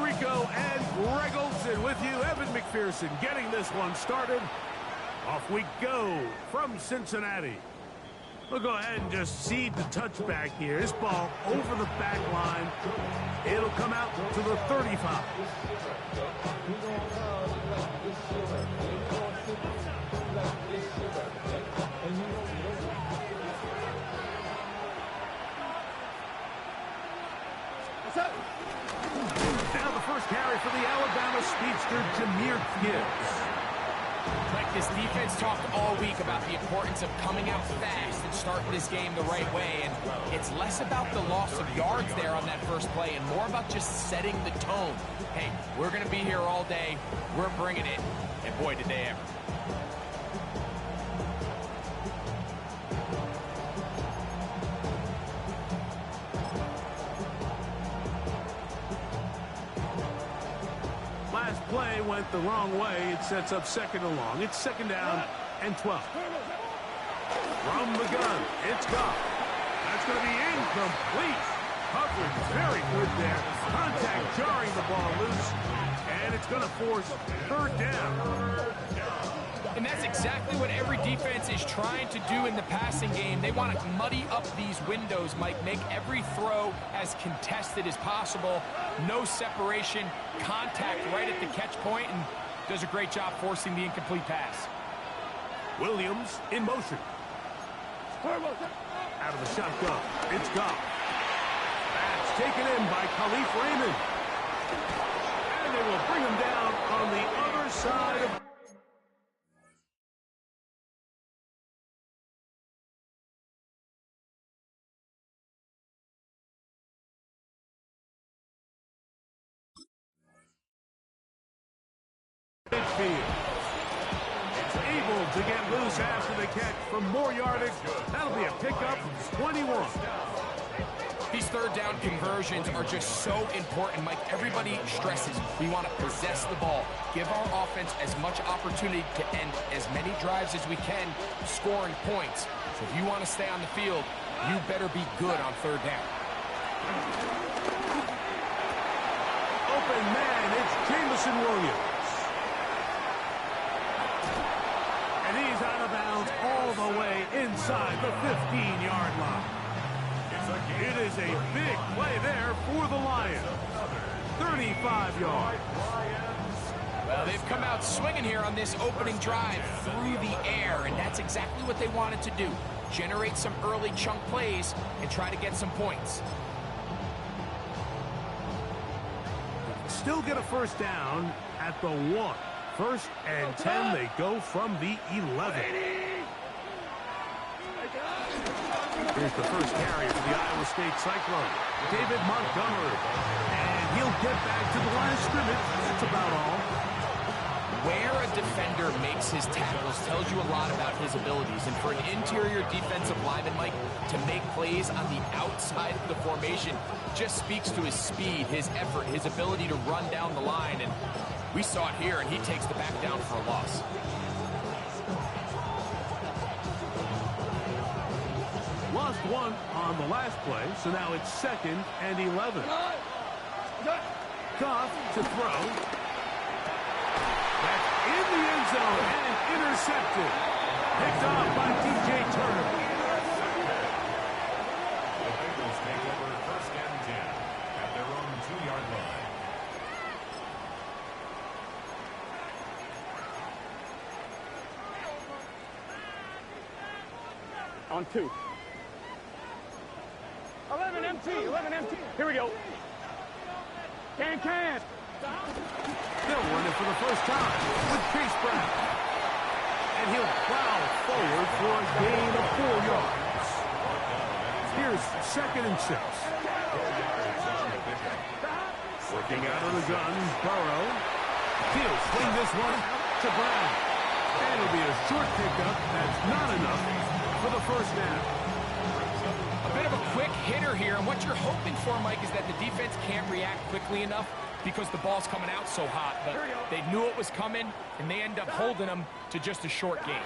Rico and Greg Olson with you. Evan McPherson getting this one started. Off we go from Cincinnati. We'll go ahead and just seed the touchback here. This ball over the back line. It'll come out to the 35. Now the first carry for the Alabama speedster, Jahmyr Gibbs. Like this defense talked all week about the importance of coming out fast and starting this game the right way, and it's less about the loss of yards there on that first play and more about just setting the tone. Hey, we're going to be here all day. We're bringing it, and boy, did they ever. Play went the wrong way. It sets up second and long. It's second down and 12. From the gun, it's Goff. That's going to be incomplete. Coverage very good there. Contact jarring the ball loose, and it's going to force third down. And that's exactly what every defense is trying to do in the passing game. They want to muddy up these windows, Mike, make every throw as contested as possible. No separation, contact right at the catch point, and does a great job forcing the incomplete pass. Williams in motion. Out of the shotgun, it's Goff. That's taken in by Khalif Raymond. And they will bring him down on the other side of midfield. It's able to get loose after the catch for more yardage. That'll be a pickup of 21. These third down conversions are just so important, Mike. Everybody stresses we want to possess the ball, give our offense as much opportunity to end as many drives as we can, scoring points. So if you want to stay on the field, you better be good on third down. Open man, it's Jameson Williams. And he's out of bounds all the way inside the 15-yard line. It is a big play there for the Lions. 35 yards. Well, they've come out swinging here on this opening drive through the air, and that's exactly what they wanted to do. Generate some early chunk plays and try to get some points. Still get a first down at the 1. First and 10, they go from the 11. Here's the first carry for the Iowa State Cyclone, David Montgomery. And he'll get back to the line of scrimmage. That's about all. Where a defender makes his tackles tells you a lot about his abilities. And for an interior defensive lineman, Mike, to make plays on the outside of the formation just speaks to his speed, his effort, his ability to run down the line. And we saw it here, and he takes the back down for a loss. Lost one on the last play, so now it's second and 11. Goff to throw. That's in the end zone and intercepted. Picked off by DJ Turner. The Bengals take over first and 10 at their own 2-yard line. On 2. 11 MT, 11 MT. Here we go. Can. They'll run it for the first time with Chase Brown. And he'll plow forward for a gain of 4 yards. Here's second and 6. Working out of the gun, Burrow. He'll swing this one to Brown. And it'll be a short pickup. That's not enough for the first down. A bit of a quick hitter here, and what you're hoping for, Mike, is that the defense can't react quickly enough because the ball's coming out so hot. But they knew it was coming, and they end up holding them to just a short gain.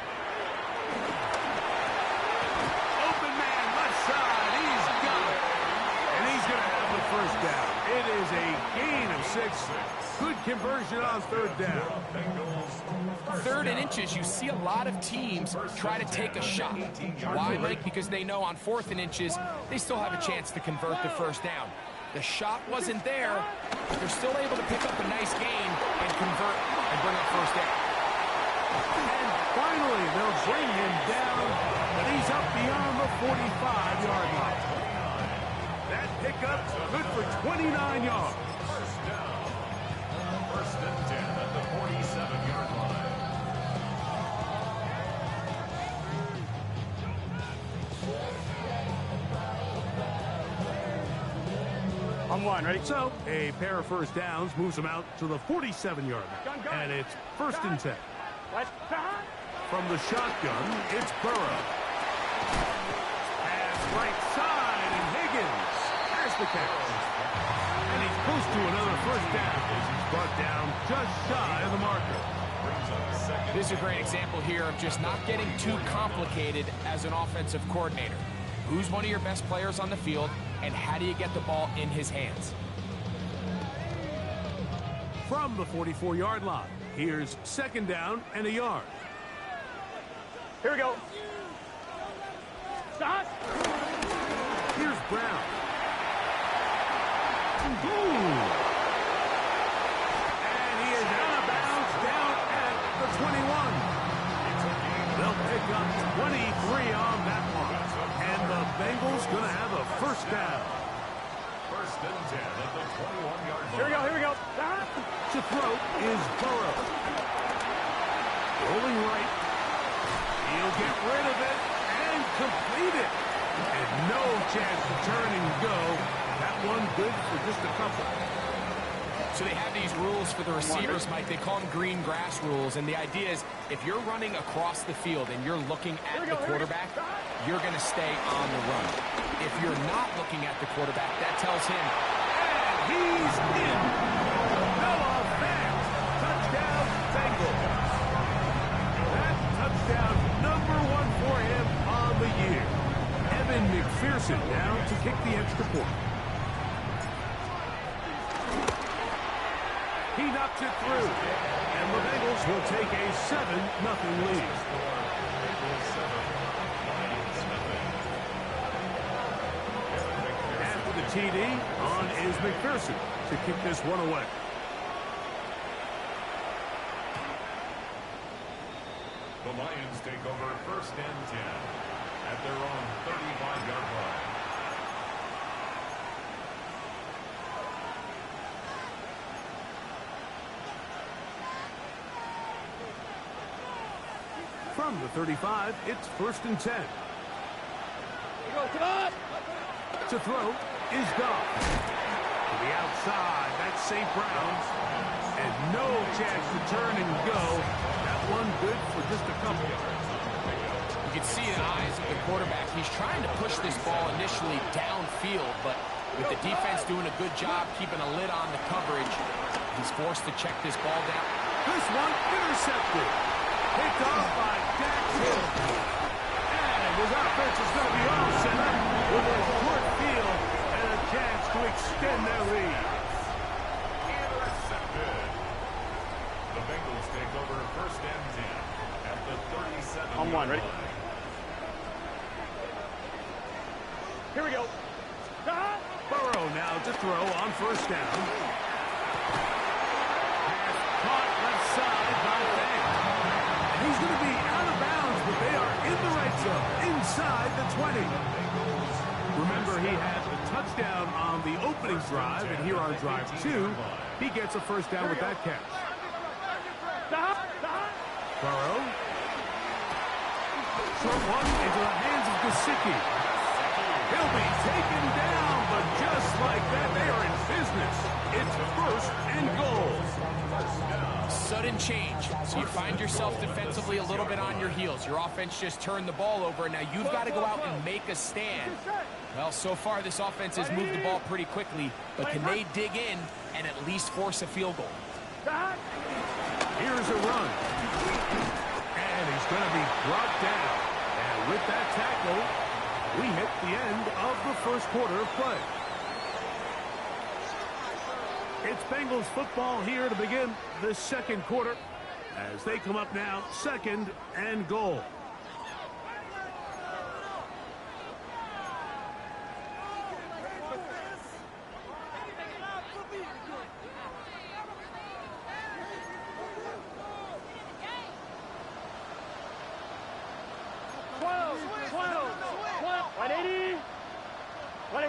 Open man, left side, he's got it. And he's going to have the first down. It is a gain of 6. Good conversion on third down. 3rd and inches, you see a lot of teams try to take a shot. Why, Mike? Because they know on 4th and inches, they still have a chance to convert the first down. The shot wasn't there, but they're still able to pick up a nice gain and convert and bring up first down. And finally, they'll bring him down, but he's up beyond the 45-yard line. That pickup good for 29 yards. First and 10 at the 47-yard line. On 1, ready? So, a pair of first downs moves them out to the 47-yard line. And it's 1st and 10. What? From the shotgun, it's Burrow. Pass right side, and Higgins has the catch. And he's close to another first down as he's brought down just shy of the marker. This is a great example here of just not getting too complicated as an offensive coordinator. Who's one of your best players on the field, and how do you get the ball in his hands? From the 44-yard line, here's 2nd down and a yard. Here we go. Stop. Here's Brown. Ooh. And he is out of bounds down at the 21. They'll pick up 23 on that one. And the Bengals going to have a first down. 1st and 10 at the 21-yard line. Here we go. Stop. To throw is Burrow. Rolling right. He'll get rid of it and complete it. And no chance to turn and go. That one good for just a couple. So they have these rules for the receivers, Mike. They call them green grass rules. And the idea is if you're running across the field and you're looking at the quarterback, you're going to stay on the run. If you're not looking at the quarterback, that tells him, and he's in. Noah Fant. Touchdown, Bengals. That touchdown number 1 for him on the year. Evan McPherson down to kick the extra point. He knocks it through, and the Bengals will take a 7-0 lead. After the TD, on is McPherson to kick this one away. The Lions take over 1st and 10 at their own 35-yard line. From the 35, it's 1st and 10. To throw is Goff. To the outside, that's St. Brown's. And no chance to turn and go. That one good for just a couple. you can see in the eyes of the quarterback, he's trying to push this ball initially downfield, but with the defense doing a good job keeping a lid on the coverage, he's forced to check this ball down. This one intercepted. Picked off by Dax Hill. And his offense is going to be all set up with a short field and a chance to extend their lead. Intercepted. The Bengals take over 1st and 10 at the 37. On 1, ready? Here we go. Burrow now to throw on 1st down. Pass caught left side by Fant. He's going to be out of bounds, but they are in the right zone, inside the 20. Remember, he had the touchdown on the opening drive, and here on drive 2, he gets a 1st down with that catch. Burrow. Short one into the hands of Gesicki. He'll be taken down, but just like that, they are in business. It's 1st and goal. Sudden change. So you find yourself defensively a little bit on your heels. Your offense just turned the ball over, and now you've got to go out and make a stand. Well, so far this offense has moved the ball pretty quickly, but can they dig in and at least force a field goal? Here's a run. And he's going to be brought down. And with that tackle, we hit the end of the 1st quarter of play. It's Bengals football here to begin the second quarter as they come up now, second and goal.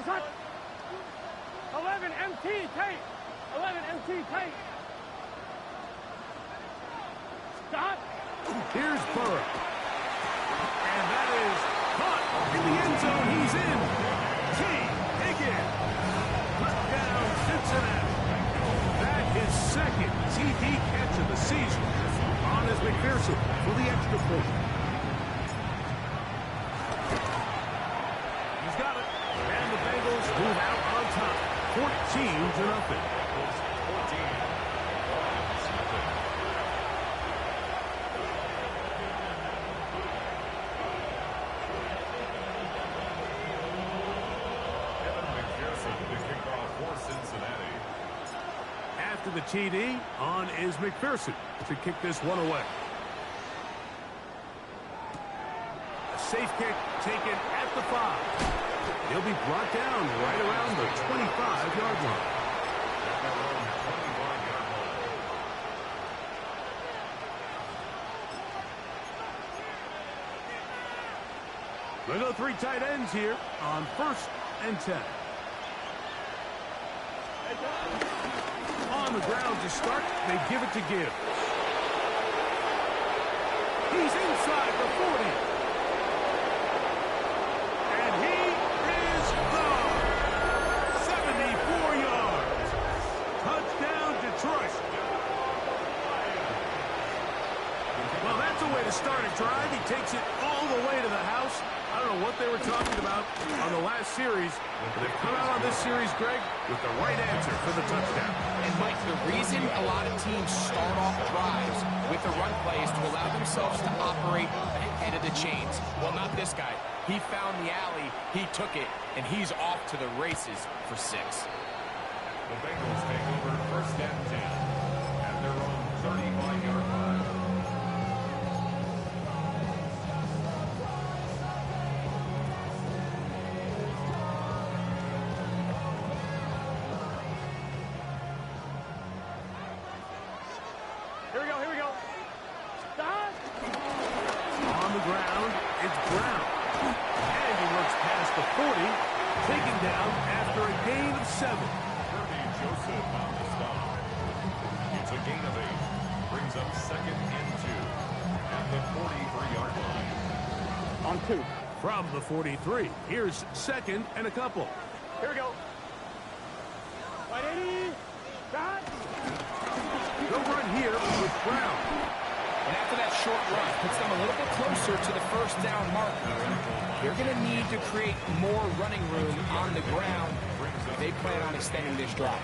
Shot. 11 MT tight. 11 MT tight. Stop. Here's Burrow. And that is caught in the end zone. He's in. T. Higgins. Touchdown, Cincinnati. That is second TD catch of the season. On is McPherson for the extra point. He's got it. And the Bengals move out on top. 14-0. After the TD, on is McPherson to kick this one away. A safe kick taken at the 5. He'll be brought down right around the 25-yard line. We'll go 3 tight ends here on 1st and 10. On the ground to start, they give it to Gibbs. He's inside the 40. And he is gone. 74 yards. Touchdown, Detroit. Well, that's a way to start a drive. He takes it all the way to the house. I don't know what they were talking about on the last series, but they've come out on this series, Greg, with the right answer for the touchdown. And, Mike, the reason a lot of teams start off drives with the run play is to allow themselves to operate ahead of the chains. Well, not this guy. He found the alley, he took it, and he's off to the races for 6. The Bengals take over 1st and 10 at their own 35-yard line. Here we go. Stop. On the ground, it's Brown. And he works past the 40, taken down after a gain of 7. Joseph on the stop. It's a gain of 8. Brings up 2nd and 2 at the 43-yard line. On 2. From the 43, here's 2nd and a couple. Here we go. 180. Stop. Go run here with Brown. And after that short run, puts them a little bit closer to the 1st down marker. They're going to need to create more running room on the ground if they plan on extending this drive.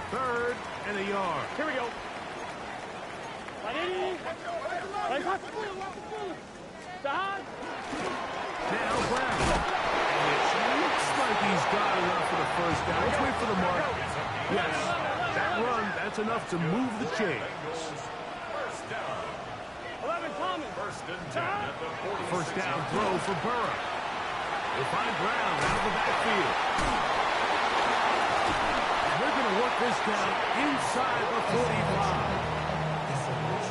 3rd and a yard. Here we go. 180. Stop. Now Brown. And it looks like he's got enough for the 1st down. Let's wait for the mark. Yes, that run, that's enough to move the chains. 1st down. 11 Thomas. 1st and 10 at the 46. 1st down throw for Burrow. They'll find Brown out of the backfield. And they're going to work this down inside the 45.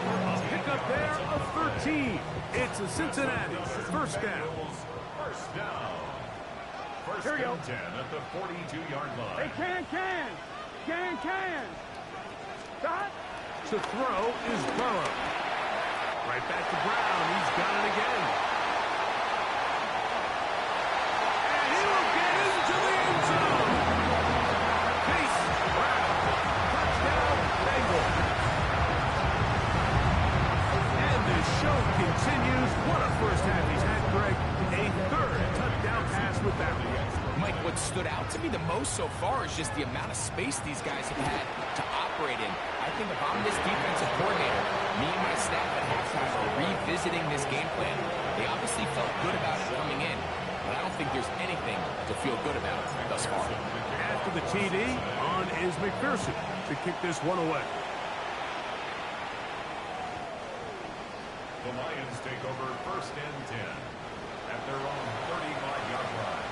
A pickup there of 13. It's a Cincinnati 1st down. 1st down. 1st Here we go. and 10 at the 42-yard line. Hey, can. Stop. To throw is Burrow. Right back to Brown. He's got it again. And he will get into the end zone. Chase Brown. Touchdown, Bengals. And the show continues. What a first half he's had, Greg. A 3rd touchdown pass with that one. Mike, what stood out to me the most so far is just the amount of space these guys have had to operate in. I think if I'm this defensive coordinator, me and my staff at halftime are revisiting this game plan. They obviously felt good about it coming in, but I don't think there's anything to feel good about thus far. After the TD, on is McPherson to to kick this one away. The Lions take over 1st and 10 at their own 35-yard line.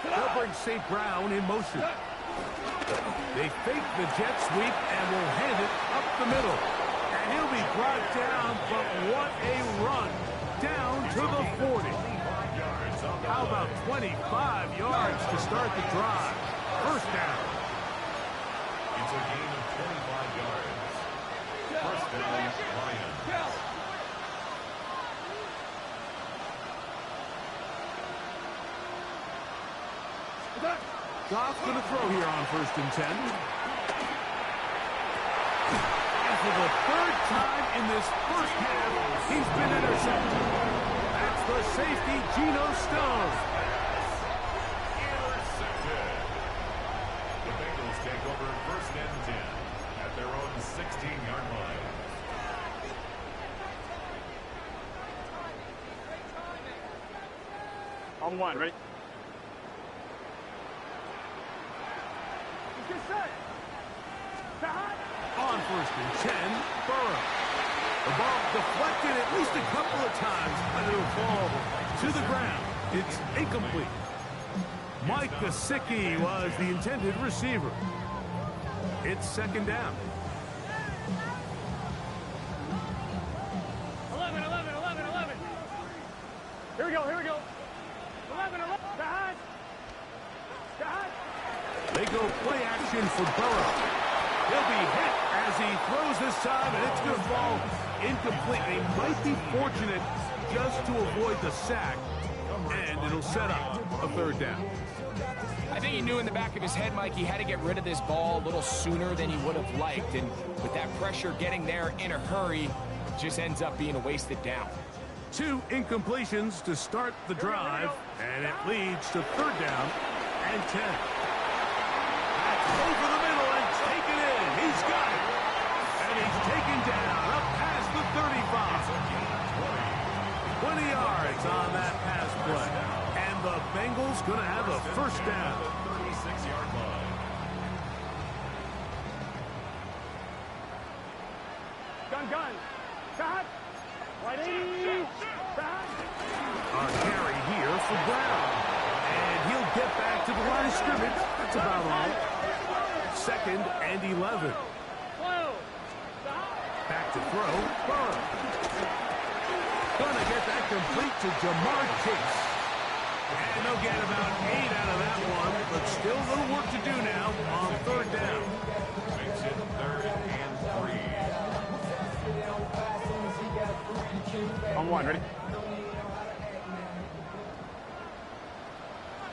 They'll bring St. Brown in motion. They fake the jet sweep and will hand it up the middle. And he'll be brought down, but what a run. Down to the 40. How about 25 yards to start the drive? 1st down. It's a gain of 25 yards. 1st down, Lions. Goff's going to throw here on 1st and 10. And for the 3rd time in this 1st half, he's been intercepted. That's the safety, Geno Stone. Intercepted. The Bengals take over 1st and 10 at their own 16-yard line. On 1, ready? On 1st and 10, Burrow. The ball deflected at least a couple of times, but it'll fall to the ground. It's incomplete. Mike Gesicki was the intended receiver. It's 2nd down. 11, 11, 11, 11. Here we go, here we go. 11, 11. Behind. Behind. They go play action for Burrow. He'll be hit as he throws this time, and it's going to fall incomplete. They might be fortunate just to avoid the sack, and it'll set up a 3rd down. I think he knew in the back of his head, Mike, he had to get rid of this ball a little sooner than he would have liked. And with that pressure getting there in a hurry, just ends up being a wasted down. 2 incompletions to start the drive, and it leads to 3rd down and 10. That's over the middle and taken in. He's got it. And he's taken down up past the 35. 20 yards on that pass play. And the Bengals going to have a 1st down. 36-yard line. Gun. Shot. Right 80. Shot. A carry here for Brown. And he'll get back to the line of scrimmage. That's about all. 2nd and 11. Back to throw. Burrow. Gonna get that complete to Jamar Chase. And they'll get about 8 out of that one, but still a little work to do now on 3rd down. Makes it 3rd and 3. On 1, ready?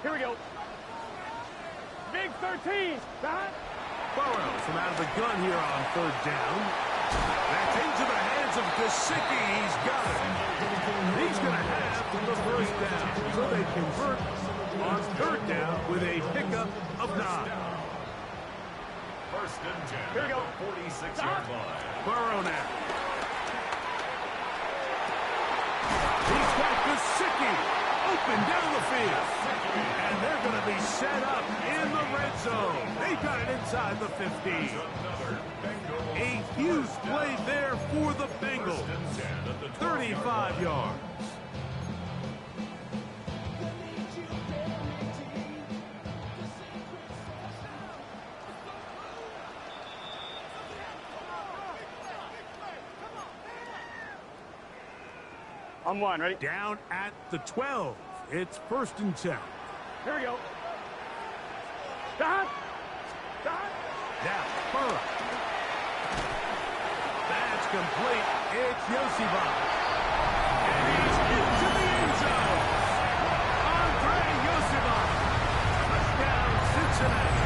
Here we go. Big 13. Shot. Burrow from out of the gun here on 3rd down. That's into the hands of Gesicki. He's got it. He's going to have the 1st down. So they convert on 3rd down with a pickup of 9. 1st and 10. Here we go. 46-yard line. Burrow now. He's got Gesicki open down the field. And they're going to be set up in the red zone. They got it inside the 15. A huge play there for the Bengals. 35 yards. On 1, ready? Down at the 12. It's 1st and 10. Here we go. Shot. Now, Burrow. That's complete. It's Yosibah. And he's into the end zone. Andre Yosibah. Touchdown, Cincinnati.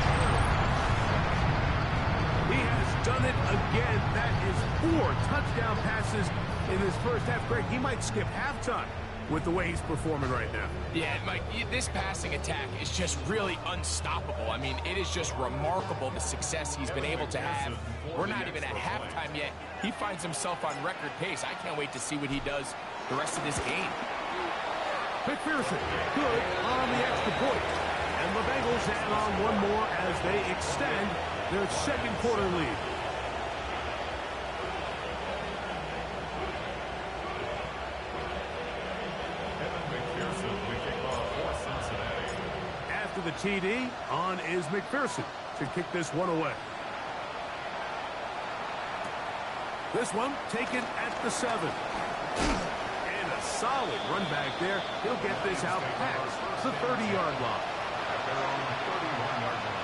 He has done it again. That is 4 touchdown passes in his 1st half. Greg, he might skip halftime with the way he's performing right now. Yeah, Mike, this passing attack is just really unstoppable. I mean, it is just remarkable the success he's been able to have. We're not even at halftime yet. He finds himself on record pace. I can't wait to see what he does the rest of this game. McPherson, good on the extra point. And the Bengals add on one more as they extend their second quarter lead. After the TD, on is McPherson to kick this one away. This one taken at the 7. And a solid run back there. He'll get this out past the 30-yard line. At their own 31-yard line.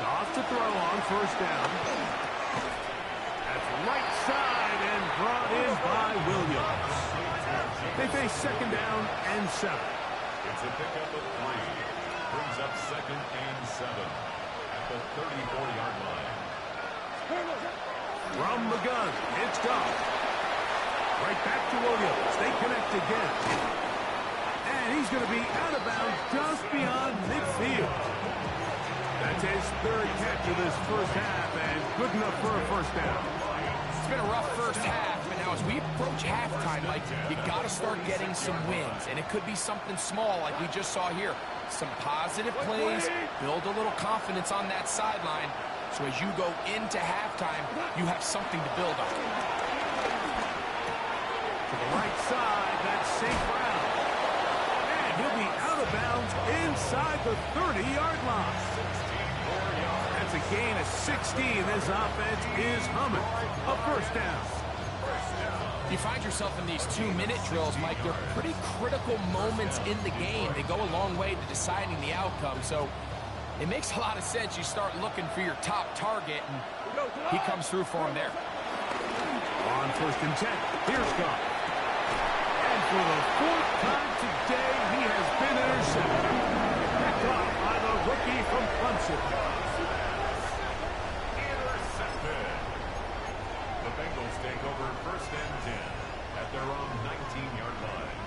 Off to throw on first down. That's right side and brought in by Williams. They face second down and 7. It's a pickup of 3. Brings up second and 7 at the 34-yard line. From the gun, it's gone. Right back to Williams. They connect again. And he's going to be out of bounds just beyond midfield. That's his third catch of this first half, and good enough for a first down. It's been a rough first half, but now as we approach halftime, Mike, you got to start getting some wins, and it could be something small like we just saw here. Some positive plays, build a little confidence on that sideline, so as you go into halftime, you have something to build on. To the right side, that's St. Brown. And he'll be out of bounds inside the 30-yard line. That's a gain of 16. This offense is humming. A first down. You find yourself in these 2-minute drills, Mike. They're pretty critical moments in the game. They go a long way to deciding the outcome. So it makes a lot of sense. You start looking for your top target, and he comes through for him there. On first and 10, here's Goff. And for the 4th time today, he has been intercepted. Picked off by the rookie from Clemson. The Bengals take over first and 10 at their own 19-yard line.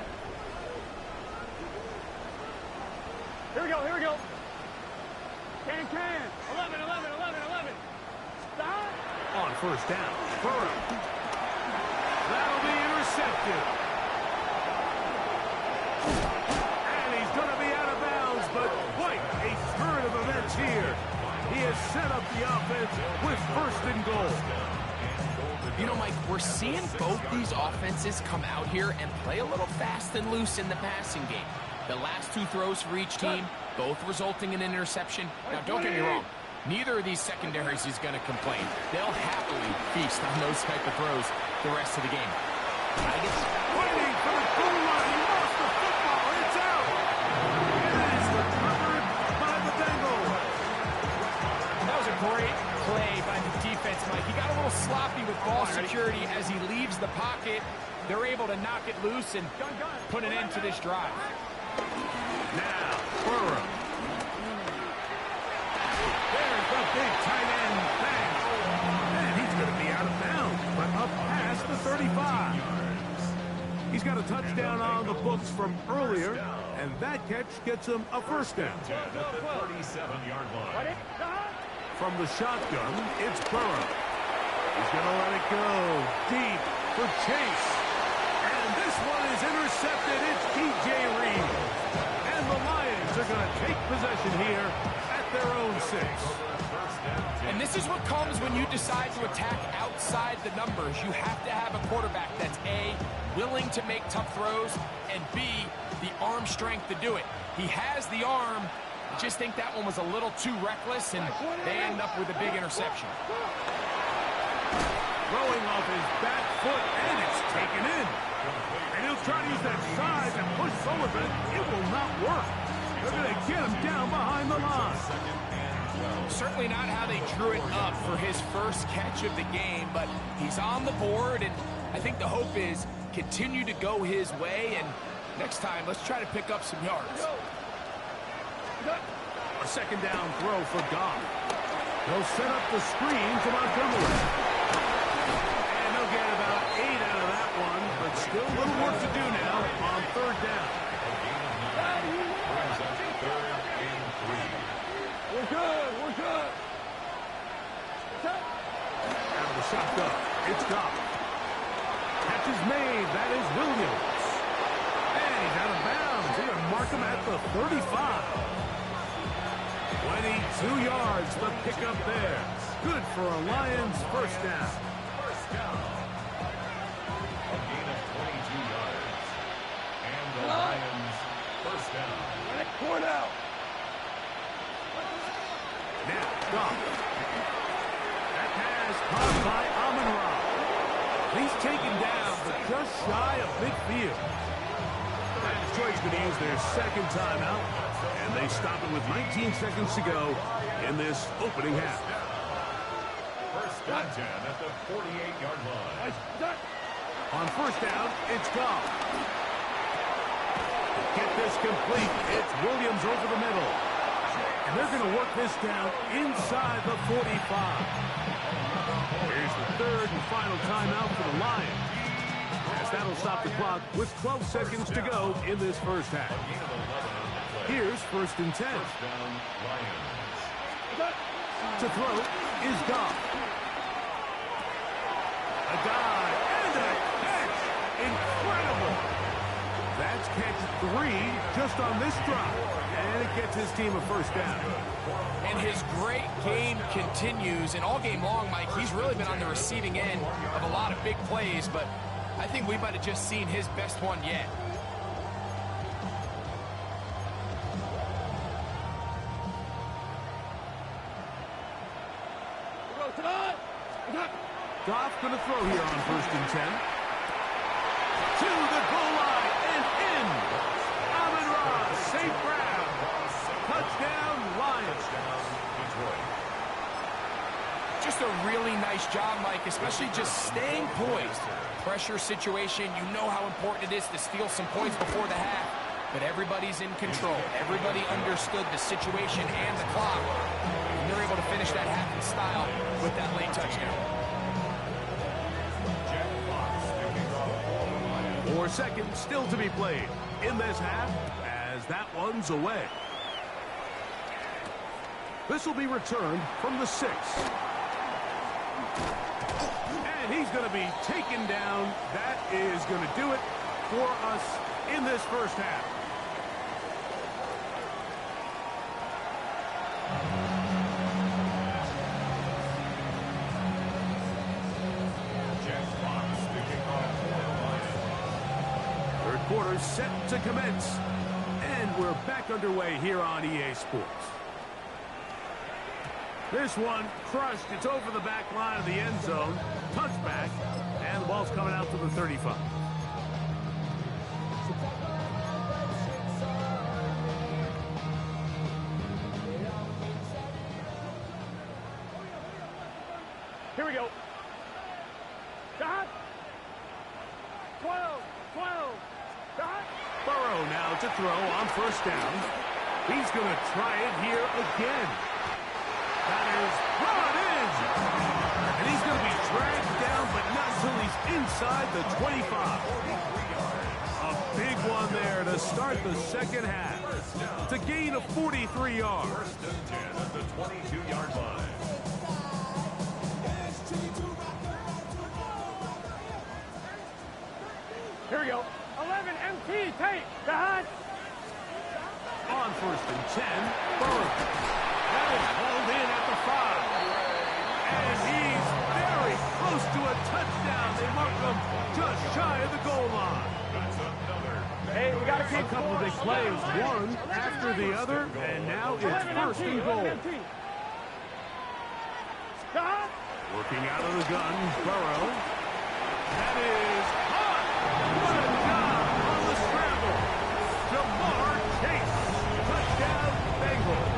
Here we go, here we go. Can. 11, 11, 11, 11. Stop. On first down, Burrow. That'll be intercepted. And he's going to be out of bounds, but quite a turn of events here. He has set up the offense with first and goal. You know, Mike, we're seeing both these offenses come out here and play a little fast and loose in the passing game. The last 2 throws for each team, both resulting in an interception. Now, don't get me wrong. Neither of these secondaries is going to complain. They'll happily feast on those type of throws the rest of the game. Waiting for the goal line. He lost the football. It's out. It is recovered by the Bengals. That was a great play by the defense, Mike. He got a little sloppy with ball security as he leaves the pocket. They're able to knock it loose and put an end to this drive. Now, Burrow. There's the big tight end bang. And he's going to be out of bounds, but up past the 35. He's got a touchdown on the books from earlier, and that catch gets him a first down. At the 37-yard line. From the shotgun, it's Burrow. He's going to let it go deep for Chase. And this one is intercepted. It's T.J. Reed. And the Lions are going to take possession here at their own 6. And this is what comes when you decide to attack outside the numbers. You have to have a quarterback that's A, willing to make tough throws, and B, the arm strength to do it. He has the arm. I just think that one was a little too reckless, and they end up with a big interception. Throwing off his back foot, and it's taken in. And he'll try to use that size and push Sullivan. It will not work. They're going to get him down behind the line. Certainly not how they drew it up for his first catch of the game, but he's on the board, and I think the hope is continue to go his way, and next time, let's try to pick up some yards. A second down throw for Goff. They'll set up the screen to Montgomery. And they'll get about 8 out of that one, but still a little work to do now on third down. We're good. We're good. Out of the shotgun, it's Goff. Catch is made. That is Williams. And he's out of bounds. They're going to mark him at the 35. 22 yards, the pickup there. Good for a Lions first down. A gain of 22 yards. And the Lions first down. Let it court out. Now, Goff. That pass caught by Amon-Ra. He's taken down, but just shy of midfield. And Detroit's going to use their second timeout, and they stop it with 19 seconds to go in this opening half. First and 10 at the 48-yard line. On first down, it's Goff. To get this complete, it's Williams over the middle. And they're going to work this down inside the 45. Here's the third and final timeout for the Lions. As that'll stop the clock with 12 seconds to go in this first half. Here's first and 10. To throw is Goff. A dive and a catch. Incredible. That's catch 3 just on this drive. And it gets his team a first down. And his great game continues, and all game long, Mike, he's really been on the receiving end of a lot of big plays, but I think we might have just seen his best one yet. Goff going to throw here on first and 10. To the goal line and in. Amon-Ra, safe ground. Touchdown, Lions. Just a really nice job, Mike, especially just staying poised. Pressure situation, you know how important it is to steal some points before the half, but everybody's in control. Everybody understood the situation and the clock, and they're able to finish that half in style with that late touchdown. 4 seconds still to be played in this half as that one's away. This will be returned from the 6. And he's going to be taken down. That is going to do it for us in this first half. Third quarter set to commence. And we're back underway here on EA Sports. This one crushed. It's over the back line of the end zone. Touchback. And the ball's coming out to the 35. Here we go. Dot. 12. Dot. Burrow now to throw on first down. He's going to try it here again. That is brought in. And he's going to be dragged down, but not until he's inside the 25. A big one there to start the second half. It's a gain of 43 yards. First and 10 at the 22-yard line. Here we go. 11 MT tape. Dot. On first and 10, Burrow. That is hauled in at the 5. And he's very close to a touchdown. They mark him just shy of the goal line. That's another. Hey, we got to keep A couple of big plays, one after the other, and now it's first and goal. Dot. Working out of the gun, Burrow. That is caught. What a job on the scramble. Jamar Chase. Touchdown, Bengals.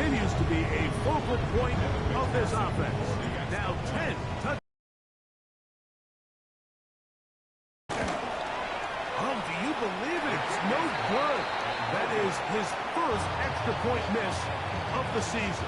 continues to be a focal point of this offense. Now 10 touchdowns. Do you believe it? It's no good. That is his first extra point miss of the season.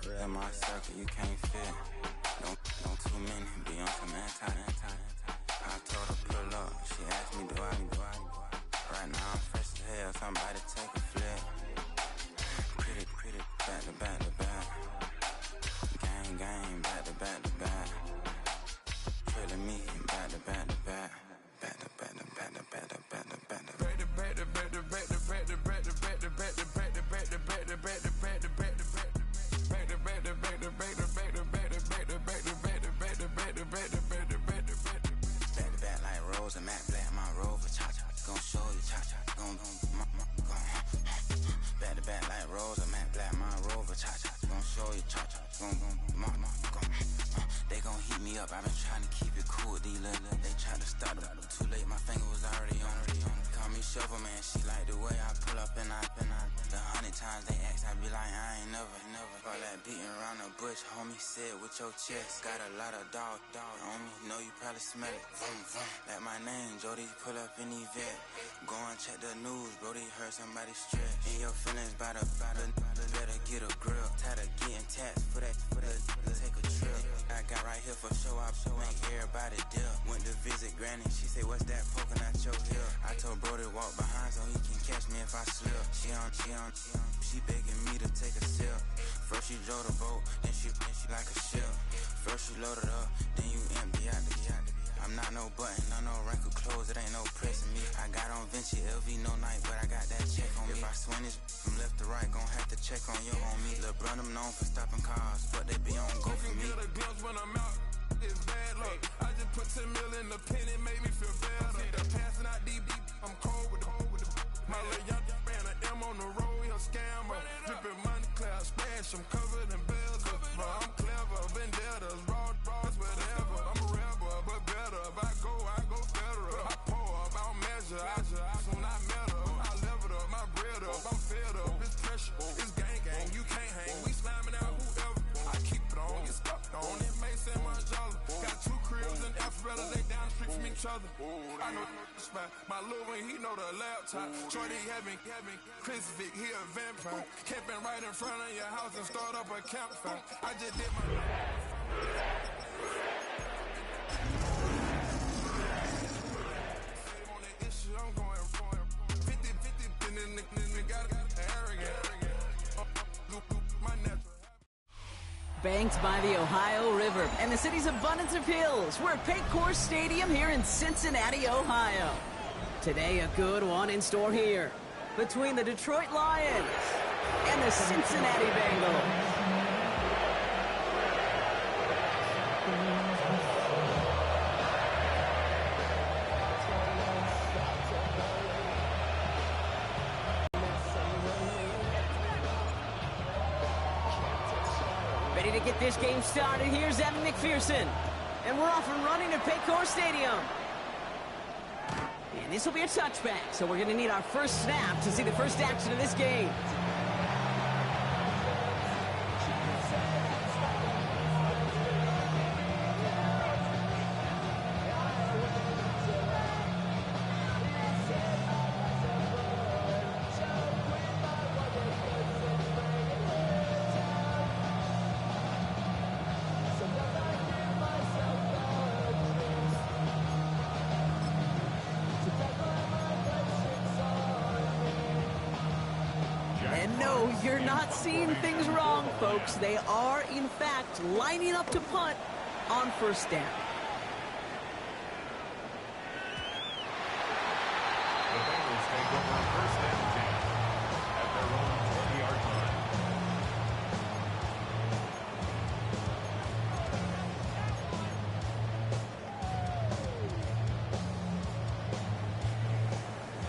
Real my circle, you can't fit. Don't too many be on some anti. I told her pull up, she asked me do I. Right now I'm fresh as hell, somebody take a flip. Pretty, back to back. Gang, back to back. Feeling me, back to back. I've been trying to keep it cool, these little they tried to start them. Too late, my finger was already on. Call me Shovel Man, she like the way I pull up and I. The 100 times they ask, I be like, I ain't never. All that beating around the bush, homie said with your chest. Got a lot of dog on me, know you probably smell it. Vroom. Like my name, Jody, pull up in the vet. Go and check the news, bro, they heard somebody stretch. In your feelings by the better get a grill. Tired of getting taxed for that, take a trip. I got right here for show up, so make everybody dip. Went to visit Granny, she said, what's that poking out your heel? I told bro to walk behind so he can catch me if I slip. She begging me to take a sip. First she drove the boat, then she like a ship. First you load it up, then you empty out the I'm not no button, no wrinkled clothes, it ain't no pressing me. I got on Vinci LV, no night, but I got that check on me. If I swing this from left to right, gon' have to check on your homie. Lil' Brun, I'm known for stopping cars, but they be on go for me. Get a glimpse when I'm out, it's bad luck. I just put 10 mil in the pen, it made me feel better. The passing out deep, I'm cold with the my little young man, an M on the road, he a scammer. Drippin' money, cloud splash, I'm covered in bells. But I'm clever, vendettas, raw, whatever. I'm a rebel, but better. If I go federal. I pour up, I don't measure. I soon I met her. I leveled up, my bread up, I'm fed up. It's pressure, it's gang, you can't hang. We slamming out whoever. I keep it on, get stuck on. It may say Manjala. Got 2 cribs in Alpharetta, they down the street from each other. I know the spot. My little one, he know the laptop. Shorty having Chris Vick, he a vampire. Camping right in front of your house and start up a campfire. I just did my... On that issue, I'm going 50, and then got arrogant. My natural... Banked by the Ohio River and the city's abundance of hills. We're at Paycor Stadium here in Cincinnati, Ohio. Today, a good one in store here between the Detroit Lions and the Cincinnati Bengals. Ready to get this game started. Here's Evan McPherson. And we're off and running at Paycor Stadium. And this will be a touchback, so we're going to need our first snap to see the first action of this game. No, you're not seeing things wrong, folks. They are, in fact, lining up to punt on first down. The Bengals take over first and 10 at their own 20-yard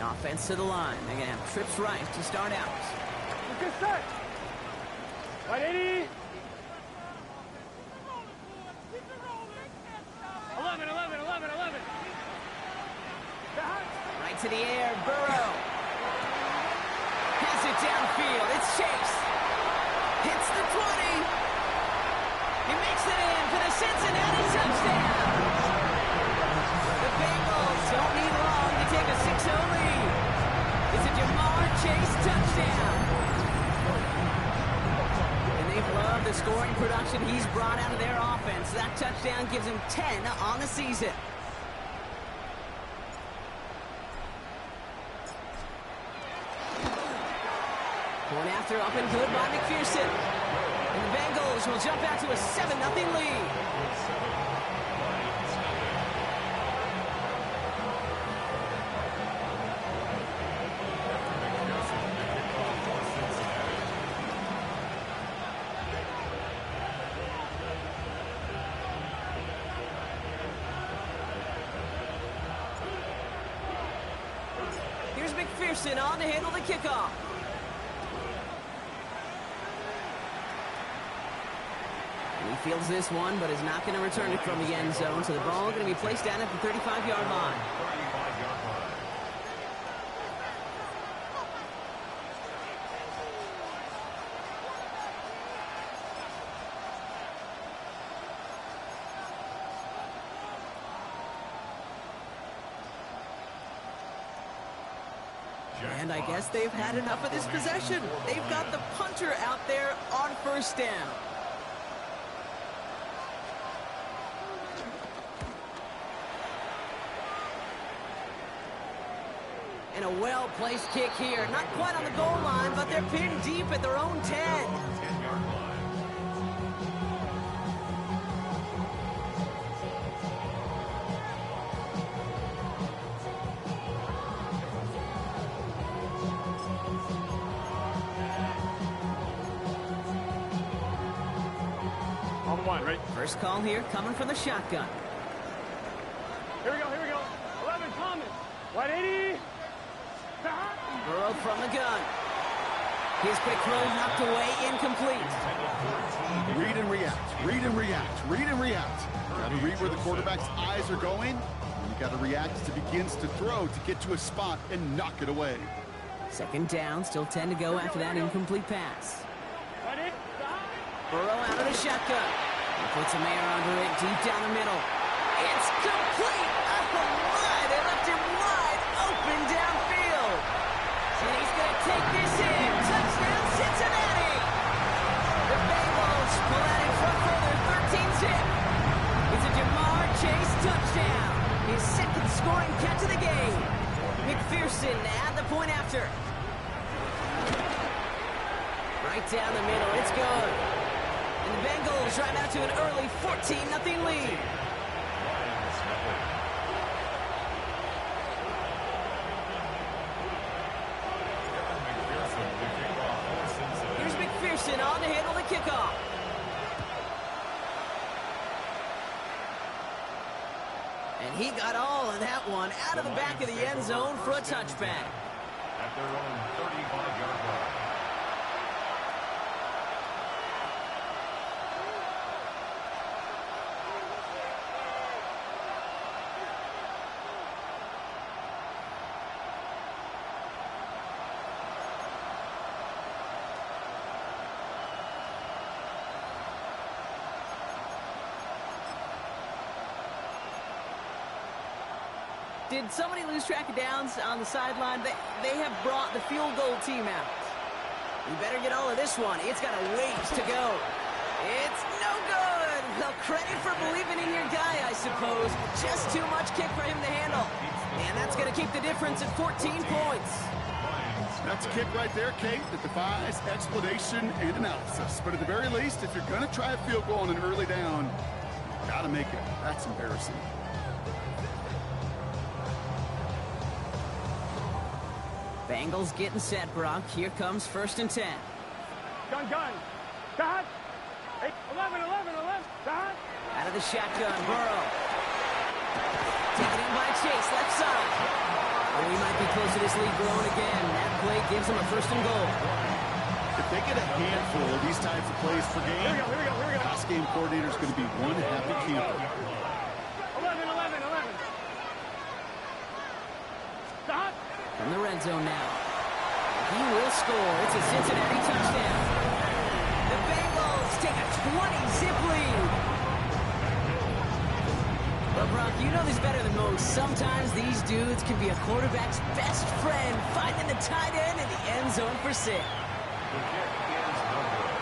line. Offense to the line. They're going to have trips right to start out. Good set. Right, 80. 11. Right to the air, Burrow. Has it downfield. It's Chase. Hits the 20. He makes it in for the Cincinnati touchdown. The Bengals don't need long to take a 6-0 lead. It's a Jamar Chase touchdown. And they've loved the scoring production he's brought out of their offense. That touchdown gives him 10 on the season. Going after up and good by McPherson. And the Bengals will jump out to a 7-0 lead. Here's McPherson on to handle the kickoff. He fields this one, but is not going to return it from the end zone, so the ball going to be placed down at the 35-yard line. 35-yard line. And I guess they've had enough of this possession. They've got the punter out there on first down. And a well-placed kick here. Not quite on the goal line, but they're pinned deep at their own 10. 10-yard line. On the line, right? First call here coming from the shotgun. Here we go. 11, Thomas. Right, 80. Burrow from the gun. His quick throw knocked away, incomplete. Read and react. Got to read where the quarterback's eyes are going. And you got to react as it begins to throw to get to a spot and knock it away. Second down, still 10 to go after that incomplete pass. Ready? Burrow out of the shotgun. He puts a man under it deep down the middle. It's complete. Oh my, they left him wide open downfield. And he's going to take this in. Touchdown, Cincinnati. The Bengals pull out in front for their 13-zip. It's a Jamar Chase touchdown. His second scoring catch of the game. McPherson at the point after. Right down the middle, it's good. And the Bengals drive out to an early 14-0 lead. Here's McPherson on to handle the kickoff. And he got all of that one out of the back of the end zone for a touchback. At their own 35-yard line. Did somebody lose track of downs on the sideline? They have brought the field goal team out. You better get all of this one. It's got a ways to go. It's no good. Well, credit for believing in your guy, I suppose. Just too much kick for him to handle. And that's going to keep the difference at 14 points. That's a kick right there, Kate, that defies explanation and analysis. But at the very least, if you're going to try a field goal on an early down, got to make it. That's embarrassing. Bengals getting set, Brock. Here comes 1st and 10. Gun. Cut. 11. Cut. Out of the shotgun, Burrow. Taken in by Chase, left side. Oh, he might be close to this lead growing again. That play gives him a 1st and goal. If they get a handful of these types of plays per game, Here we go. pass game coordinator is going to be one happy camper. 11. Cut. From the red zone now. He will score. It's a Cincinnati touchdown. The Bengals take a 20-zip lead. But, Brock, you know this better than most. Sometimes these dudes can be a quarterback's best friend, finding the tight end in the end zone for 6. The kick is no good.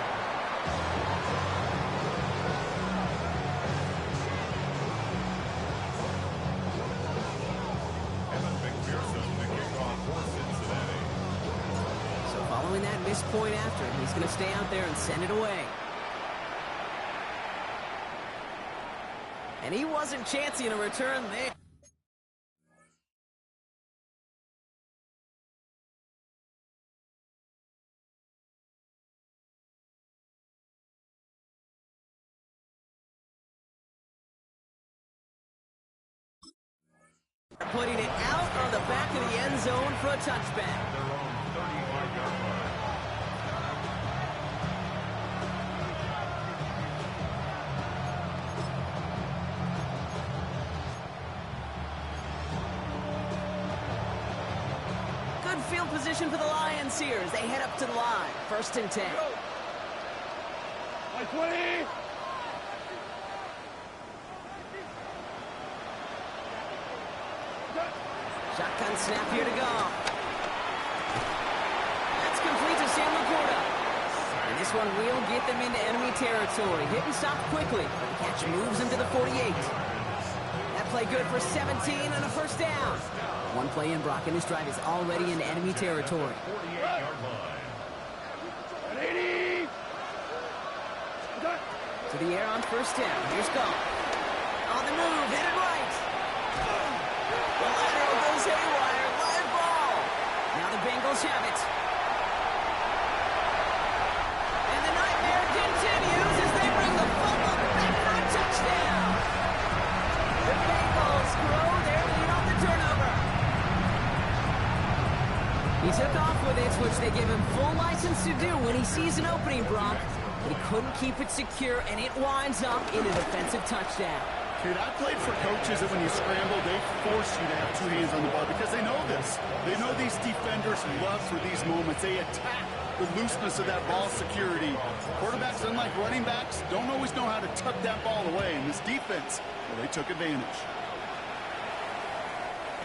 Evan McPherson, the kickoff for Cincinnati. So following that missed point after, he's going to stay out there and send it away. And he wasn't chancing a return there. Putting it out on the back of the end zone for a touchback. Their own 35-yard line. Good field position for the Lions here as they head up to the line. 1st and 10. Like 20. Shotgun snap here to go. That's complete to Sam Laporta. And this one will get them into enemy territory. Hit and stop quickly. The catch moves him to the 48. That play good for 17 and a 1st down. One play in, Brock, and this drive is already in enemy territory. 48-yard line. 80. To the air on 1st down. Here's Goff. On the move, hit it right. The lateral goes haywire. Live ball. Now the Bengals have it. And the nightmare continues as they bring the fumble back for a touchdown. The Bengals grow their lead on the turnover. He took off with it, which they give him full license to do when he sees an opening, Brock. But he couldn't keep it secure, and it winds up in a defensive touchdown. Dude, I played for coaches that when you scramble, they force you to have 2 hands on the ball because they know this. They know these defenders love for these moments. They attack the looseness of that ball security. Quarterbacks, unlike running backs, don't always know how to tuck that ball away. And this defense, well, they took advantage.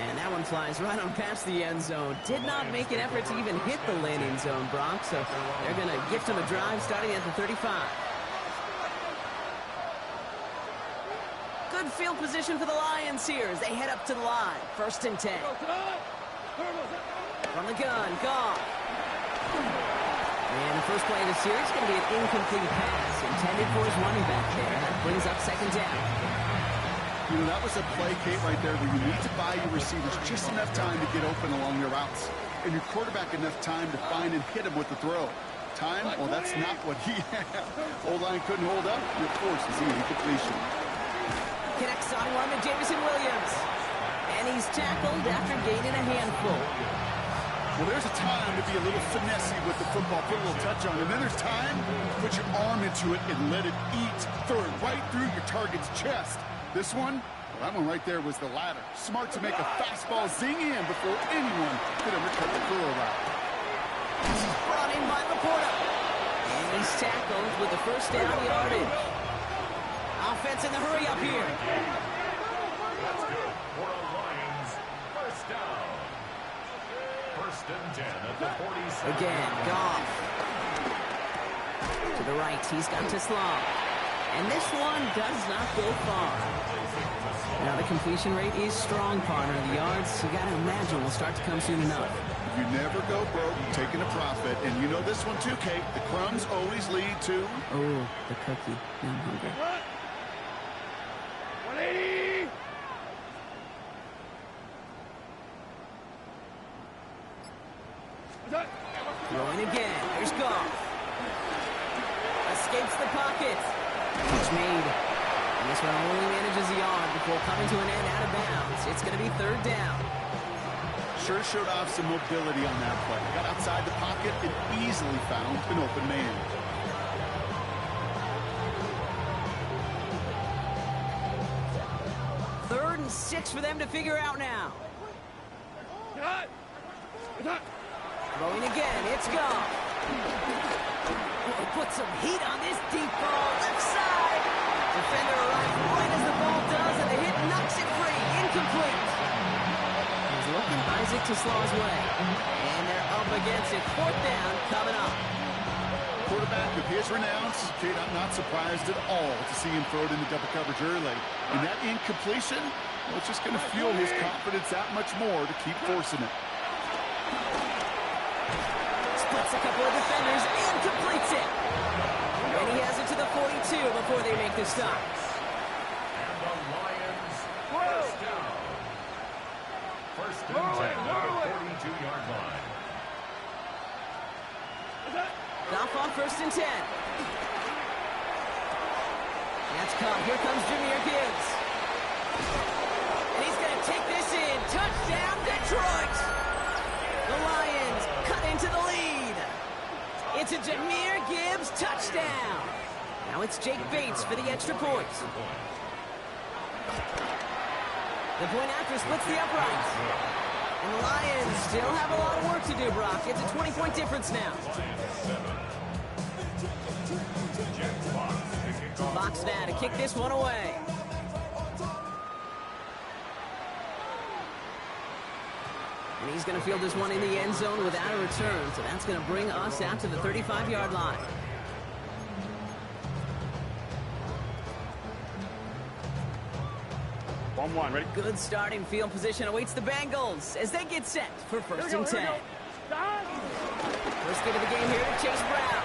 And that one flies right on past the end zone. Did not make an effort to even hit the landing zone, Brock. So they're going to gift him a drive starting at the 35. Good field position for the Lions here as they head up to the line. 1st and 10. From the gun, Goff. And the first play of the series is going to be an incomplete pass intended for his running back there. That brings up 2nd down. You know, that was a play, Kate, right there where you need to buy your receivers just enough time to get open along their routes. And your quarterback enough time to find and hit him with the throw. Time? Well, that's not what he had. O-line couldn't hold up. You're forced to see incompletion. Connects on one to Jameson Williams. And he's tackled after gaining a handful. Well, there's a time to be a little finessey with the football, put a little touch on it. And then there's time to put your arm into it and let it eat. Throw it right through your target's chest. This one, well, that one right there was the latter. Smart to make a fastball zing in before anyone could undercut the curl route. He's brought in by Laporta. And he's tackled with the 1st down yardage. Offense in the hurry up here. That's good for a Lions 1st down. 1st and 10 at the 47. Again, Goff. To the right, he's got Teslam. And this one does not go far. Now the completion rate is strong, partner. The yards, you got to imagine, will start to come soon enough. You never go broke taking a profit. And you know this one too, Kate. The crumbs always lead to... Oh, the cookie. Now I'm hungry. 180! Throwing again. Here's Goff. Escapes the pocket. Catch made. And this one only manages the yard before coming to an end out of bounds. It's going to be third down. Sure showed off some mobility on that play. Got outside the pocket and easily found an open man. Third and 6 for them to figure out now. Throwing again, it's Goff. Put some heat on this deep ball, left side. Defender arrives right as the ball does, and the hit knocks it free, incomplete. He's looking Isaac TeSlaa's way, and they're up against it. Fourth down coming up. Quarterback with his renounce, Kate, I'm not surprised at all to see him throw it into double coverage early. And that incompletion, well, it's just going to fuel his confidence that much more to keep forcing it. Splits a couple of defenders and completes it. And he has it to the 42 before they make the stop. And the Lions first down. First and 10 at the 42-yard line. Goff on first and 10. That's caught. Here comes Jahmyr Gibbs. And he's going to take this in. Touchdown, Detroit! The Lions cut into the lead. It's a Jahmyr Gibbs touchdown. Now it's Jake Bates for the extra point. The point after splits the uprights. And the Lions still have a lot of work to do, Brock. It's a 20-point difference now. Fox now to kick this one away. And he's going to field this one in the end zone without a return. So that's going to bring us out to the 35-yard line. Ready? Good starting field position awaits the Bengals as they get set for first and 10. First get of the game here to Chase Brown.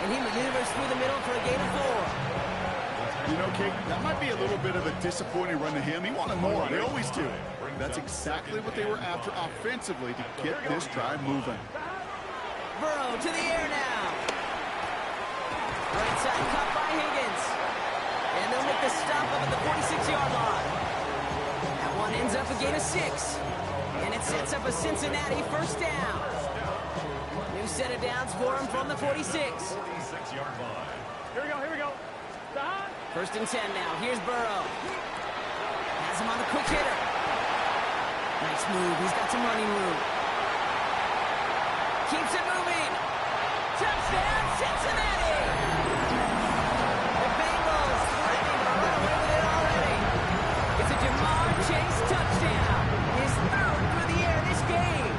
And he maneuvers through the middle for a gain of 4. You know, Kate, that might be a little bit of a disappointing run to him. He wanted more. They always do. That's exactly what they were after offensively to get this drive moving. Burrow to the air now. Right side caught by Higgins. And they'll make the stop up at the 46-yard line. That one ends up a gain of 6. And it sets up a Cincinnati first down. New set of downs for him from the 46. 46-yard line. Here we go. First and 10 now. Here's Burrow. Has him on the quick hitter. Nice move. He's got some running room. Keeps it moving. Touchdown, Cincinnati! The Bengals threatening to run away with it already. It's a Jamar Chase touchdown. His third through the air this game.